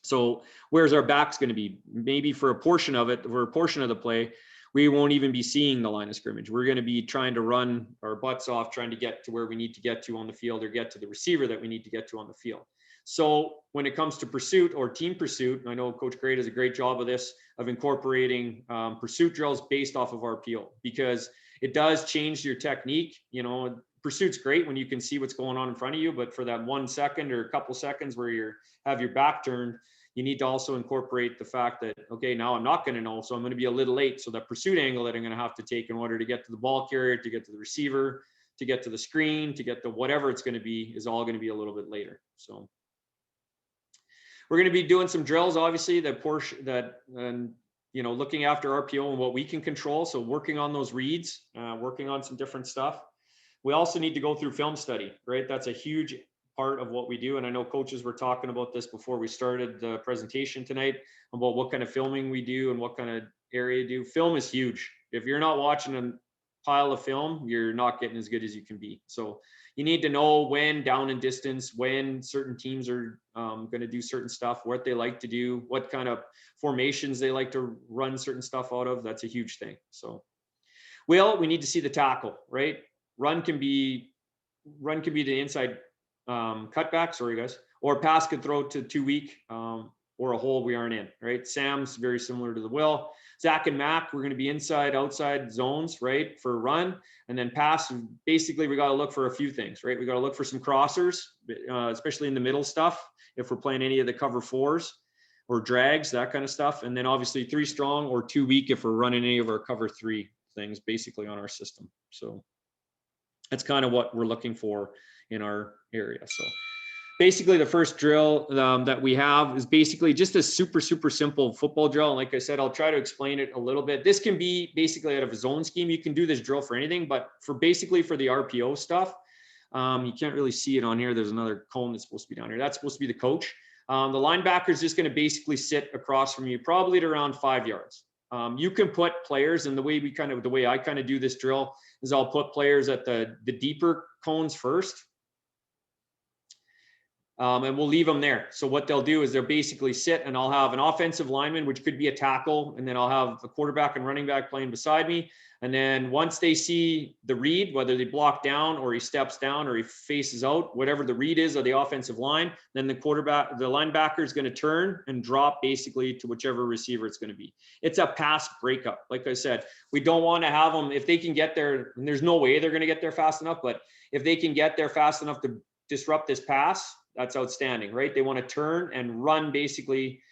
A: So where's our backs going to be? Maybe for a portion of it, for a portion of the play, we won't even be seeing the line of scrimmage. We're going to be trying to run our butts off, trying to get to where we need to get to on the field, or get to the receiver that we need to get to on the field. So when it comes to pursuit or team pursuit, I know Coach Gray does a great job of this, of incorporating pursuit drills based off of RPO, because it does change your technique. Pursuit's great when you can see what's going on in front of you, but for that 1 second or a couple seconds where you have your back turned, you need to also incorporate the fact that, okay, now I'm not going to know, so I'm going to be a little late. So that pursuit angle that I'm going to have to take in order to get to the ball carrier, to get to the receiver, to get to the screen, to get to whatever it's going to be, is all going to be a little bit later. So we're going to be doing some drills, obviously, looking after RPO and what we can control. So working on those reads, working on some different stuff. We also need to go through film study, right? That's a huge part of what we do. And I know coaches were talking about this before we started the presentation tonight, about what kind of filming we do and what kind of area do. Film is huge. If you're not watching a pile of film, you're not getting as good as you can be. So you need to know when down and distance, when certain teams are going to do certain stuff, what they like to do, what kind of formations they like to run certain stuff out of. That's a huge thing. So we need to see the tackle, right? Run can be the inside cutback, sorry guys, or pass could throw to too weak, or a hole we aren't in, right? Sam's very similar to the Will. Zach and Mac, we're going to be inside, outside zones, right, for a run. And then pass, basically we got to look for a few things, right? We got to look for some crossers, especially in the middle stuff, if we're playing any of the cover 4s or drags, that kind of stuff. And then obviously 3 strong or 2 weak if we're running any of our cover 3 things basically on our system. So that's kind of what we're looking for in our area. So basically the first drill that we have is basically just a super simple football drill. And like I said, I'll try to explain it a little bit. This can be basically out of a zone scheme. You can do this drill for anything, but for the RPO stuff, you can't really see it on here. There's another cone that's supposed to be down here. That's supposed to be the coach. The linebacker is just going to basically sit across from you, probably at around 5 yards. You can put players, and the way I kind of do this drill is I'll put players at the deeper cones first. And we'll leave them there. So what they'll do is they'll basically sit, and I'll have an offensive lineman, which could be a tackle, and then I'll have a quarterback and running back playing beside me. And then once they see the read, whether they block down or he steps down or he faces out, whatever the read is of the offensive line, then the linebacker is going to turn and drop basically to whichever receiver it's going to be. It's a pass breakup. Like I said, we don't want to have them, if they can get there, and there's no way they're going to get there fast enough, but if they can get there fast enough to disrupt this pass, that's outstanding, right? They want to turn and run basically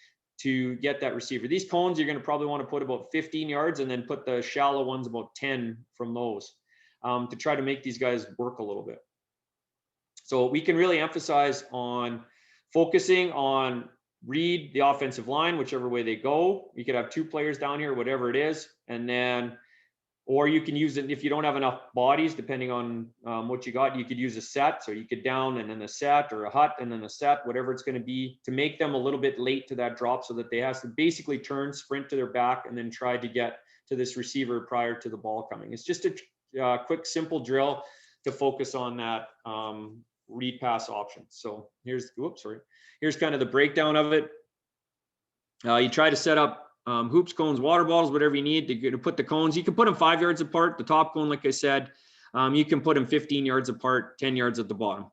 A: to get that receiver. These cones, you're going to probably want to put about 15 yards and then put the shallow ones about 10 from those to try to make these guys work a little bit. So we can really emphasize on focusing on read the offensive line, whichever way they go. You could have 2 players down here, whatever it is. And then, or you can use it if you don't have enough bodies, depending on what you got, you could use a set. So you could down and then a set, or a hut and then a set, whatever it's going to be, to make them a little bit late to that drop so that they have to basically turn, sprint to their back, and then try to get to this receiver prior to the ball coming. It's just a quick, simple drill to focus on that read pass option. So here's kind of the breakdown of it. You try to set up hoops, cones, water bottles, whatever you need to put the cones. You can put them 5 yards apart. The top cone, like I said, you can put them 15 yards apart, 10 yards at the bottom.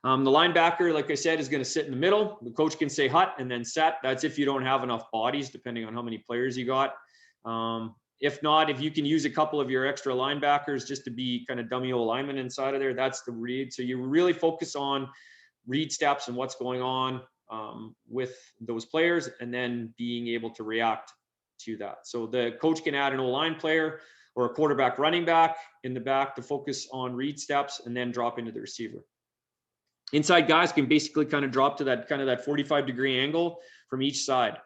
A: The linebacker, like I said, is going to sit in the middle. The coach can say hut and then set. That's if you don't have enough bodies, depending on how many players you got. If not, if you can use a couple of your extra linebackers just to be kind of dummy old linemen inside of there, that's the read. So you really focus on read steps and what's going on with those players, and then being able to react to that. So the coach can add an O-line player or a quarterback running back in the back to focus on read steps and then drop into the receiver. Inside guys can basically kind of drop to that 45-degree angle from each side.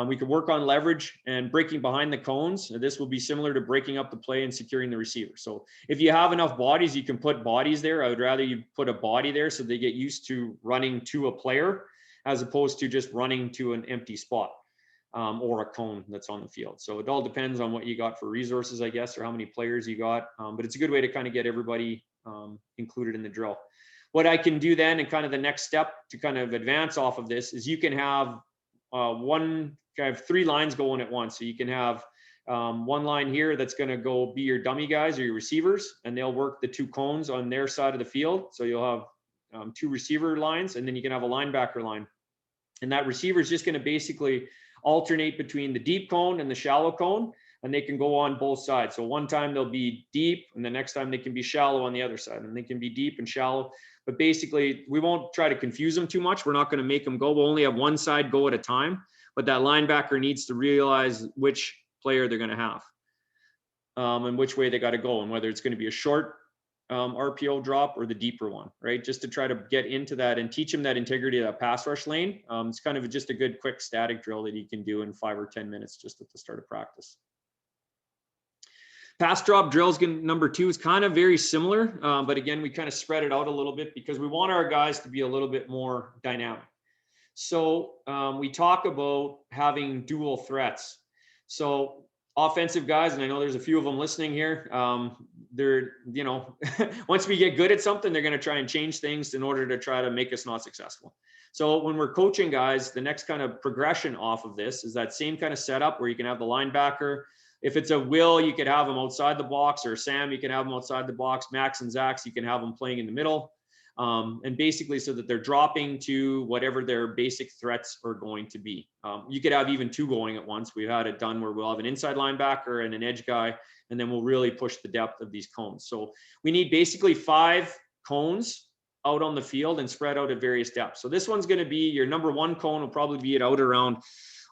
A: We can work on leverage and breaking behind the cones. This will be similar to breaking up the play and securing the receiver. So if you have enough bodies, you can put bodies there. I would rather you put a body there so they get used to running to a player as opposed to just running to an empty spot or a cone that's on the field. So it all depends on what you got for resources, I guess, or how many players you got. But it's a good way to kind of get everybody included in the drill. What I can do then, and kind of the next step to kind of advance off of this, is you can have three lines going at once. So you can have one line here that's going to go be your dummy guys or your receivers, and they'll work the two cones on their side of the field. So you'll have two receiver lines, and then you can have a linebacker line. And that receiver is just going to basically alternate between the deep cone and the shallow cone, and they can go on both sides. So one time they'll be deep, and the next time they can be shallow on the other side, and they can be deep and shallow. But basically, we won't try to confuse them too much. We're not going to make them go. We'll only have one side go at a time. But that linebacker needs to realize which player they're going to have and which way they got to go, and whether it's going to be a short RPO drop or the deeper one, right? Just to try to get into that and teach them that integrity of that pass rush lane. It's kind of just a good quick static drill that you can do in 5 or 10 minutes just at the start of practice. Pass drop drills, number 2, is kind of very similar, but again, we kind of spread it out a little bit because we want our guys to be a little bit more dynamic. So we talk about having dual threats. So offensive guys, and I know there's a few of them listening here, they're, once we get good at something, they're going to try and change things in order to try to make us not successful. So when we're coaching guys, the next kind of progression off of this is that same kind of setup where you can have the linebacker. If it's a Will, you could have them outside the box, or Sam, you can have them outside the box. Max and Zach's, you can have them playing in the middle. And basically so that they're dropping to whatever their basic threats are going to be. You could have even 2 going at once. We've had it done where we'll have an inside linebacker and an edge guy, and then we'll really push the depth of these cones. So we need basically 5 cones out on the field and spread out at various depths. So this one's going to be your number 1 cone will probably be out around,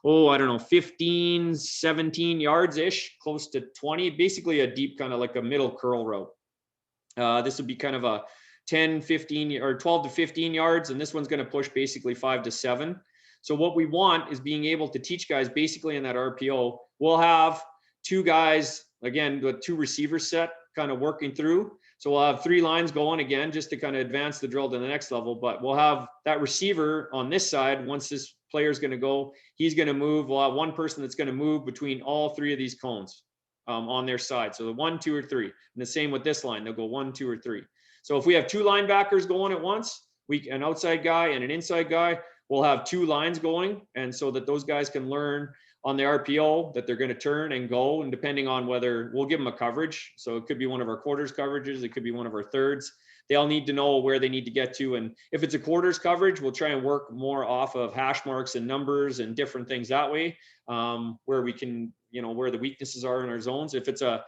A: 15, 17 yards ish, close to 20, basically a deep kind of like a middle curl route. This would be kind of a 10, 15 or 12 to 15 yards. And this one's going to push basically 5 to 7. So what we want is being able to teach guys basically in that RPO, we'll have 2 guys, again, the 2 receivers set kind of working through. So we'll have 3 lines going again, just to kind of advance the drill to the next level. But we'll have that receiver on this side. Once this player is going to go, he's going to move. We'll have one person that's going to move between all 3 of these cones on their side. So the 1, 2, or 3. And the same with this line. They'll go 1, 2, or 3. So if we have 2 linebackers going at once, an outside guy and an inside guy, we'll have 2 lines going. And so that those guys can learn on the RPO that they're going to turn and go. And depending on whether we'll give them a coverage. So it could be one of our quarters coverages. It could be one of our thirds. They all need to know where they need to get to. And if it's a quarters coverage, we'll try and work more off of hash marks and numbers and different things that way, where we can, where the weaknesses are in our zones. If it's a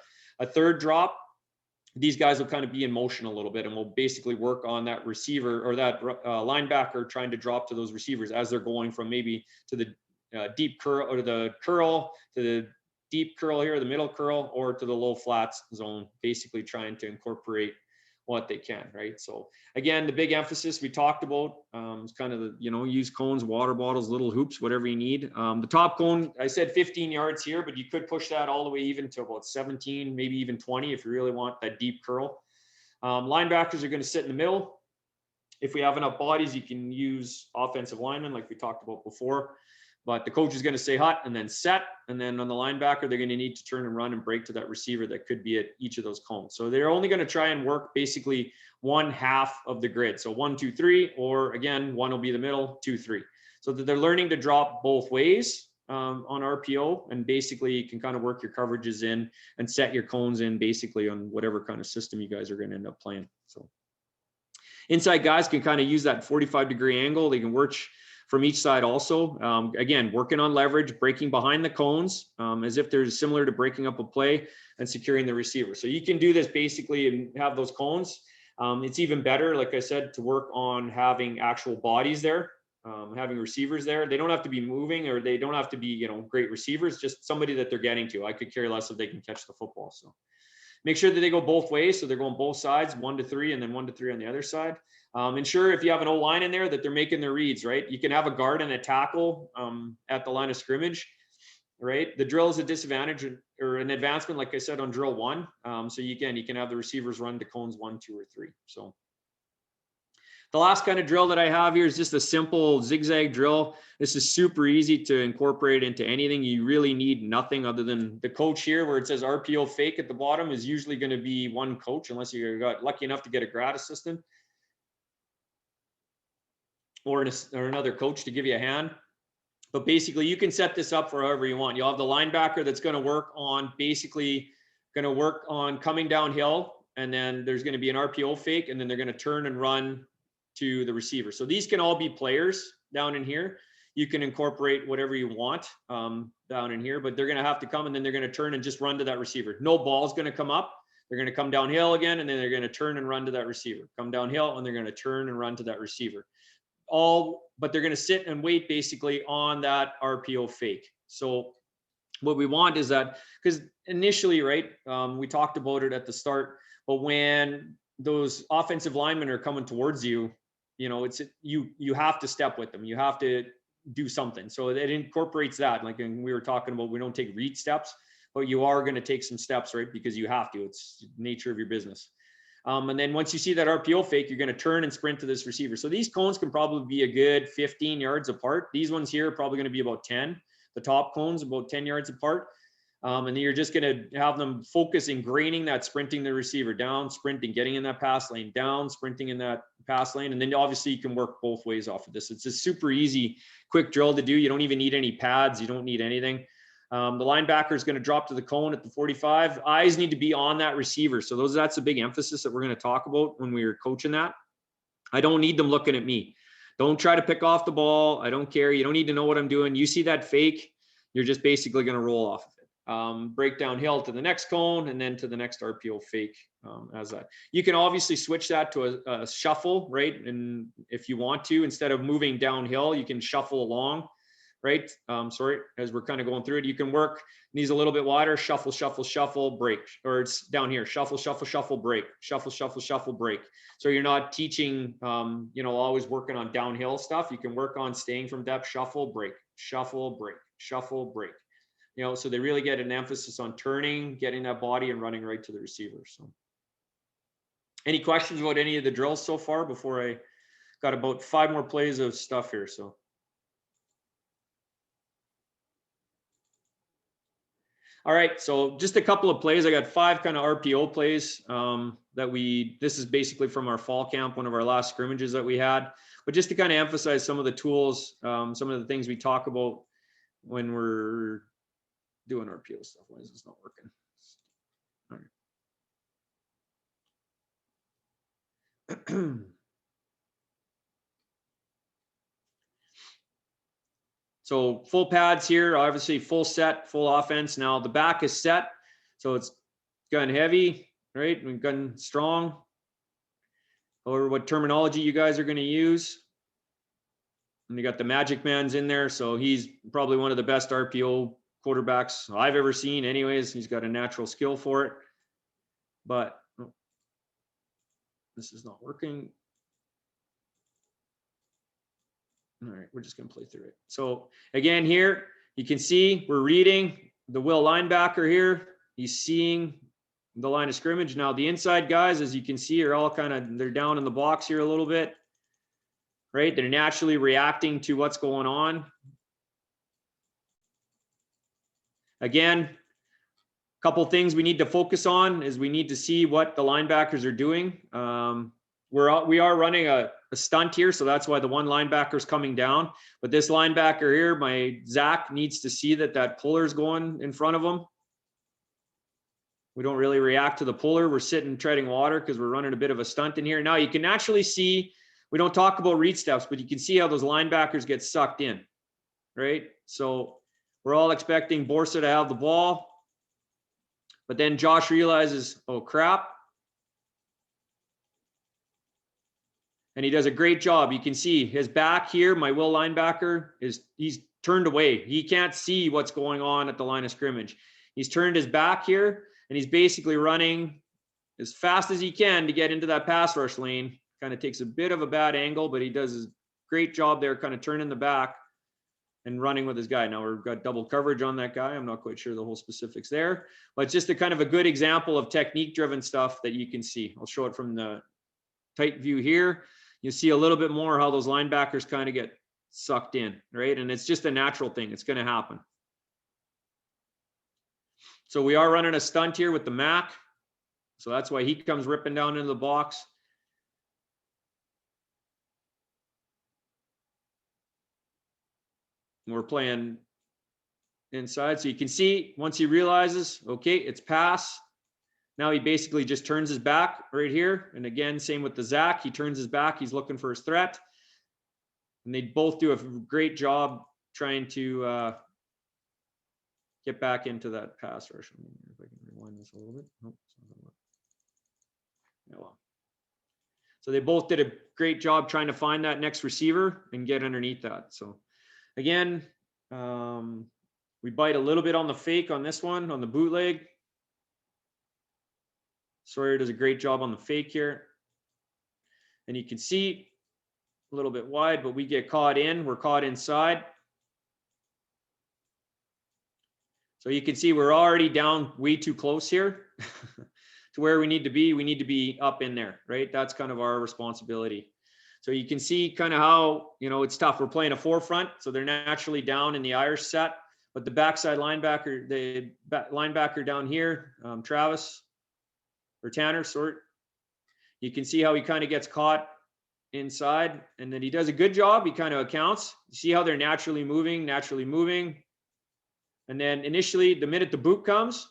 A: third drop, these guys will kind of be in motion a little bit, and we'll basically work on that receiver or that linebacker trying to drop to those receivers as they're going from maybe to the deep curl or the curl to the deep curl here, the middle curl, or to the low flats zone, basically trying to incorporate what they can, right? So again, the big emphasis we talked about is kind of the, use cones, water bottles, little hoops, whatever you need. The top cone, I said 15 yards here, but you could push that all the way even to about 17, maybe even 20 if you really want that deep curl. Linebackers are going to sit in the middle. If we have enough bodies, you can use offensive linemen like we talked about before. But the coach is going to say hut and then set. And then on the linebacker, they're going to need to turn and run and break to that receiver that could be at each of those cones. So they're only going to try and work basically 1/2 of the grid. So 1, 2, 3, or again, 1 will be the middle, 2, 3. So that they're learning to drop both ways on RPO, and basically you can kind of work your coverages in and set your cones in basically on whatever kind of system you guys are going to end up playing. So Inside guys can kind of use that 45-degree angle. They can work from each side also. Again, working on leverage, breaking behind the cones, as if they're similar to breaking up a play and securing the receiver. So you can do this basically and have those cones. It's even better, like I said, to work on having actual bodies there, having receivers there. They don't have to be moving, or they don't have to be, you know, great receivers, just somebody that they're getting to. I could care less if they can catch the football. So make sure that they go both ways. So they're going both sides, 1 to 3, and then 1 to 3 on the other side. Ensure if you have an O-line in there that they're making their reads, right? You can have a guard and a tackle at the line of scrimmage, right? The drill is a disadvantage or an advancement, like I said, on drill 1. So you can have the receivers run to cones 1, 2, or 3. So the last kind of drill that I have here is just a simple zigzag drill. This is super easy to incorporate into anything. You really need nothing other than the coach here, where it says RPO fake at the bottom, is usually going to be one coach, unless you got lucky enough to get a grad assistant or another coach to give you a hand. But basically, you can set this up for however you want. You'll have the linebacker that's going to work on coming downhill, and then there's going to be an RPO fake, and then they're going to turn and run to the receiver. So these can all be players down in here. You can incorporate whatever you want down in here, but they're going to have to come, and then they're going to turn and just run to that receiver. No ball's going to come up. They're going to come downhill again, and then they're going to turn and run to that receiver. Come downhill, and they're going to turn and run to that receiver. But they're going to sit and wait basically on that RPO fake. So what we want is that, because initially, right, we talked about it at the start, but when those offensive linemen are coming towards you, you know, you have to step with them. You have to do something. So it incorporates that. Like we were talking about, we don't take read steps, but you are going to take some steps, right? Because you have to. It's the nature of your business. And then once you see that RPO fake, you're going to turn and sprint to this receiver. So these cones can probably be a good 15 yards apart. These ones here are probably going to be about 10. The top cones about 10 yards apart. And then you're just going to have them focus ingraining that sprinting the receiver down, sprinting, getting in that pass lane, down, sprinting in that pass lane. And then obviously you can work both ways off of this. It's a super easy, quick drill to do. You don't even need any pads. You don't need anything. The linebacker is going to drop to the cone at the 45. Eyes need to be on that receiver. So that's a big emphasis that we're going to talk about when we were coaching that. I don't need them looking at me. Don't try to pick off the ball. I don't care. You don't need to know what I'm doing. You see that fake, you're just basically going to roll off of it. Break downhill to the next cone and then to the next RPO fake as that. You can obviously switch that to a shuffle, right? And if you want to, instead of moving downhill, you can shuffle along. Right? Sorry, as we're kind of going through it, you can work these a little bit wider, shuffle, shuffle, shuffle, break, or it's down here, shuffle, shuffle, shuffle, break, shuffle, shuffle, shuffle, break. So you're not teaching, always working on downhill stuff. You can work on staying from depth, shuffle, break, shuffle, break, shuffle, break. So they really get an emphasis on turning, getting that body and running right to the receiver. So any questions about any of the drills so far before I got about 5 more plays of stuff here. So. All right, so just a couple of plays. I got 5 kind of RPO plays this is basically from our fall camp, one of our last scrimmages that we had. But just to kind of emphasize some of the tools, some of the things we talk about when we're doing RPO stuff. Why is this not working? All right. So full pads here, obviously full set, full offense. Now the back is set, so it's gun heavy, right? And gun strong, or what terminology you guys are going to use. And you got the Magic Man's in there, so he's probably one of the best RPO quarterbacks I've ever seen. Anyways, he's got a natural skill for it. But this is not working. All right, we're just going to play through it. So again, here you can see we're reading the Will linebacker here. He's seeing the line of scrimmage. Now the inside guys, as you can see, are all they're down in the box here a little bit, right? They're naturally reacting to what's going on. Again, a couple things we need to focus on is we need to see what the linebackers are doing. We are running a stunt here, so that's why the one linebacker is coming down. But this linebacker here, my Zach, needs to see that puller is going in front of him. We don't really react to the puller. We're sitting treading water because we're running a bit of a stunt in here. Now you can actually see, we don't talk about read steps, but you can see how those linebackers get sucked in, right? So we're all expecting Borsa to have the ball, but then Josh realizes, oh crap. And he does a great job. You can see his back here, my will linebacker, he's turned away. He can't see what's going on at the line of scrimmage. He's turned his back here, and he's basically running as fast as he can to get into that pass rush lane. Kind of takes a bit of a bad angle, but he does a great job there, kind of turning the back and running with his guy. Now we've got double coverage on that guy. I'm not quite sure the whole specifics there, but it's just a kind of a good example of technique-driven stuff that you can see. I'll show it from the tight view here. You see a little bit more how those linebackers kind of get sucked in, right? And it's just a natural thing. It's going to happen. So we are running a stunt here with the Mac. So that's why he comes ripping down into the box. We're playing inside. So you can see once he realizes, okay, it's pass. Now he basically just turns his back right here. And again, same with the Zach. He turns his back. He's looking for his threat. And they both do a great job trying to get back into that pass rush. If I can rewind this a little bit. Nope. Yeah, well. So they both did a great job trying to find that next receiver and get underneath that. So again, we bite a little bit on the fake on this one, on the bootleg. Sawyer does a great job on the fake here. And you can see a little bit wide, but we get caught in. We're caught inside. So you can see we're already down way too close here to where we need to be. We need to be up in there, right? That's kind of our responsibility. So you can see kind of how, you know, it's tough. We're playing a forefront, so they're naturally down in the Irish set. But the backside linebacker, the linebacker down here, Travis, or Tanner, sort. You can see how he kind of gets caught inside, and then he does a good job. He kind of accounts. You see how they're naturally moving. And then initially, the minute the boot comes,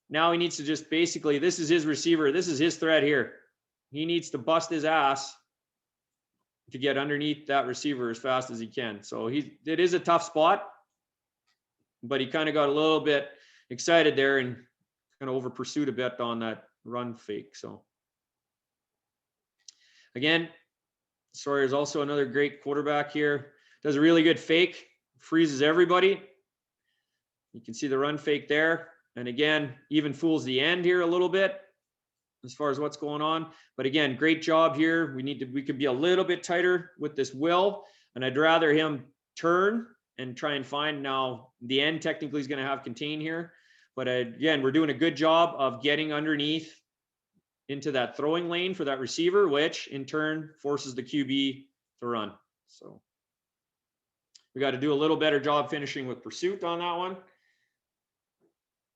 A: now he needs to just basically, this is his receiver. This is his threat here. He needs to bust his ass to get underneath that receiver as fast as he can. So it is a tough spot, but he kind of got a little bit excited there and kind of over pursued a bit on that run fake. So again, Sawyer is also another great quarterback here. Does a really good fake, freezes everybody. You can see the run fake there. And again, even fools the end here a little bit as far as what's going on. But again, great job here. We could be a little bit tighter with this will. And I'd rather him turn and try and find, now the end technically is going to have contain here. But again, we're doing a good job of getting underneath into that throwing lane for that receiver, which in turn forces the QB to run. So we got to do a little better job finishing with pursuit on that one.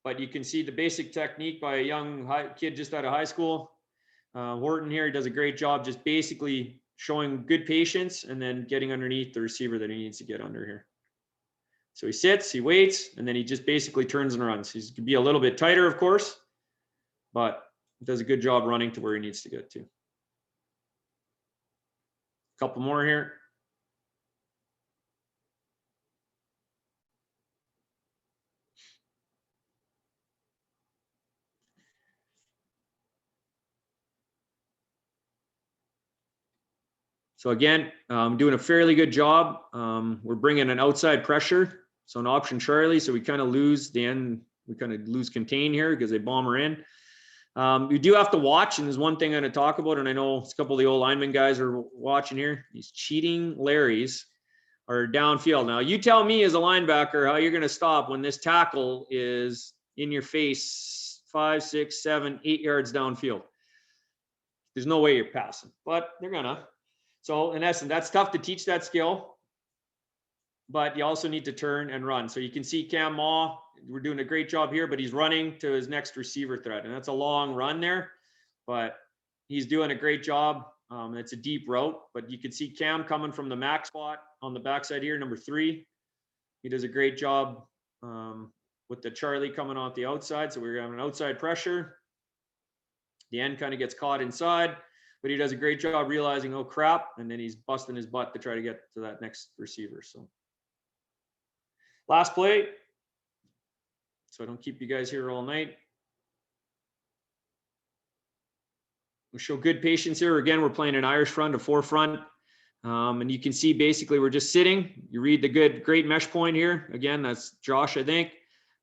A: But you can see the basic technique by a young kid just out of high school. Horton here, he does a great job just basically showing good patience and then getting underneath the receiver that he needs to get under here. So he sits, he waits, and then he just basically turns and runs. He can be a little bit tighter, of course, but does a good job running to where he needs to get to. A couple more here. So again, doing a fairly good job. We're bringing an outside pressure. So an option Charlie. So we kind of lose the end. We kind of lose contain here because they bomb her in. You do have to watch, and there's one thing I'm going to talk about, and I know a couple of the old lineman guys are watching here. These cheating Larrys are downfield. Now, you tell me as a linebacker how you're going to stop when this tackle is in your face 5, 6, 7, 8 yards downfield. There's no way you're passing, but they're going to. So in essence, that's tough to teach that skill, but you also need to turn and run. So you can see Cam Maw, we're doing a great job here, but he's running to his next receiver threat. And that's a long run there, but he's doing a great job. It's a deep route, but you can see Cam coming from the max spot on the backside here, number 3. He does a great job with the Charlie coming off the outside. So we were having an outside pressure. The end kind of gets caught inside, but he does a great job realizing, oh crap, and then he's busting his butt to try to get to that next receiver. So last play, so I don't keep you guys here all night. We show good patience here. Again, we're playing an Irish front, a 4-front. And you can see basically we're just sitting. You read the great mesh point here. Again, that's Josh, I think.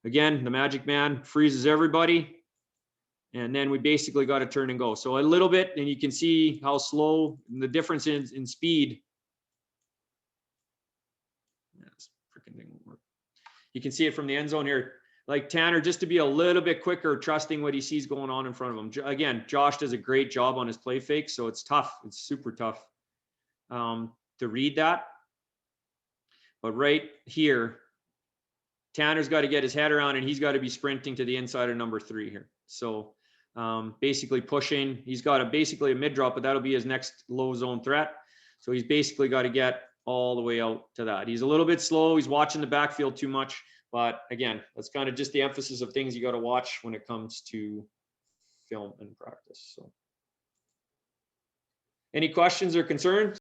A: Again, the magic man freezes everybody. And then we basically got to turn and go. So a little bit, and you can see how slow and the difference in speed. Yeah, this freaking thing won't work. You can see it from the end zone here. Like Tanner, just to be a little bit quicker, trusting what he sees going on in front of him. Again, Josh does a great job on his play fake, so it's tough. It's super tough to read that. But right here, Tanner's got to get his head around, and he's got to be sprinting to the inside of number 3 here. So basically pushing. He's got basically a mid drop, but that'll be his next low zone threat. So he's basically got to get all the way out to that. He's a little bit slow. He's watching the backfield too much. But again, that's kind of just the emphasis of things you got to watch when it comes to film and practice. So any questions or concerns?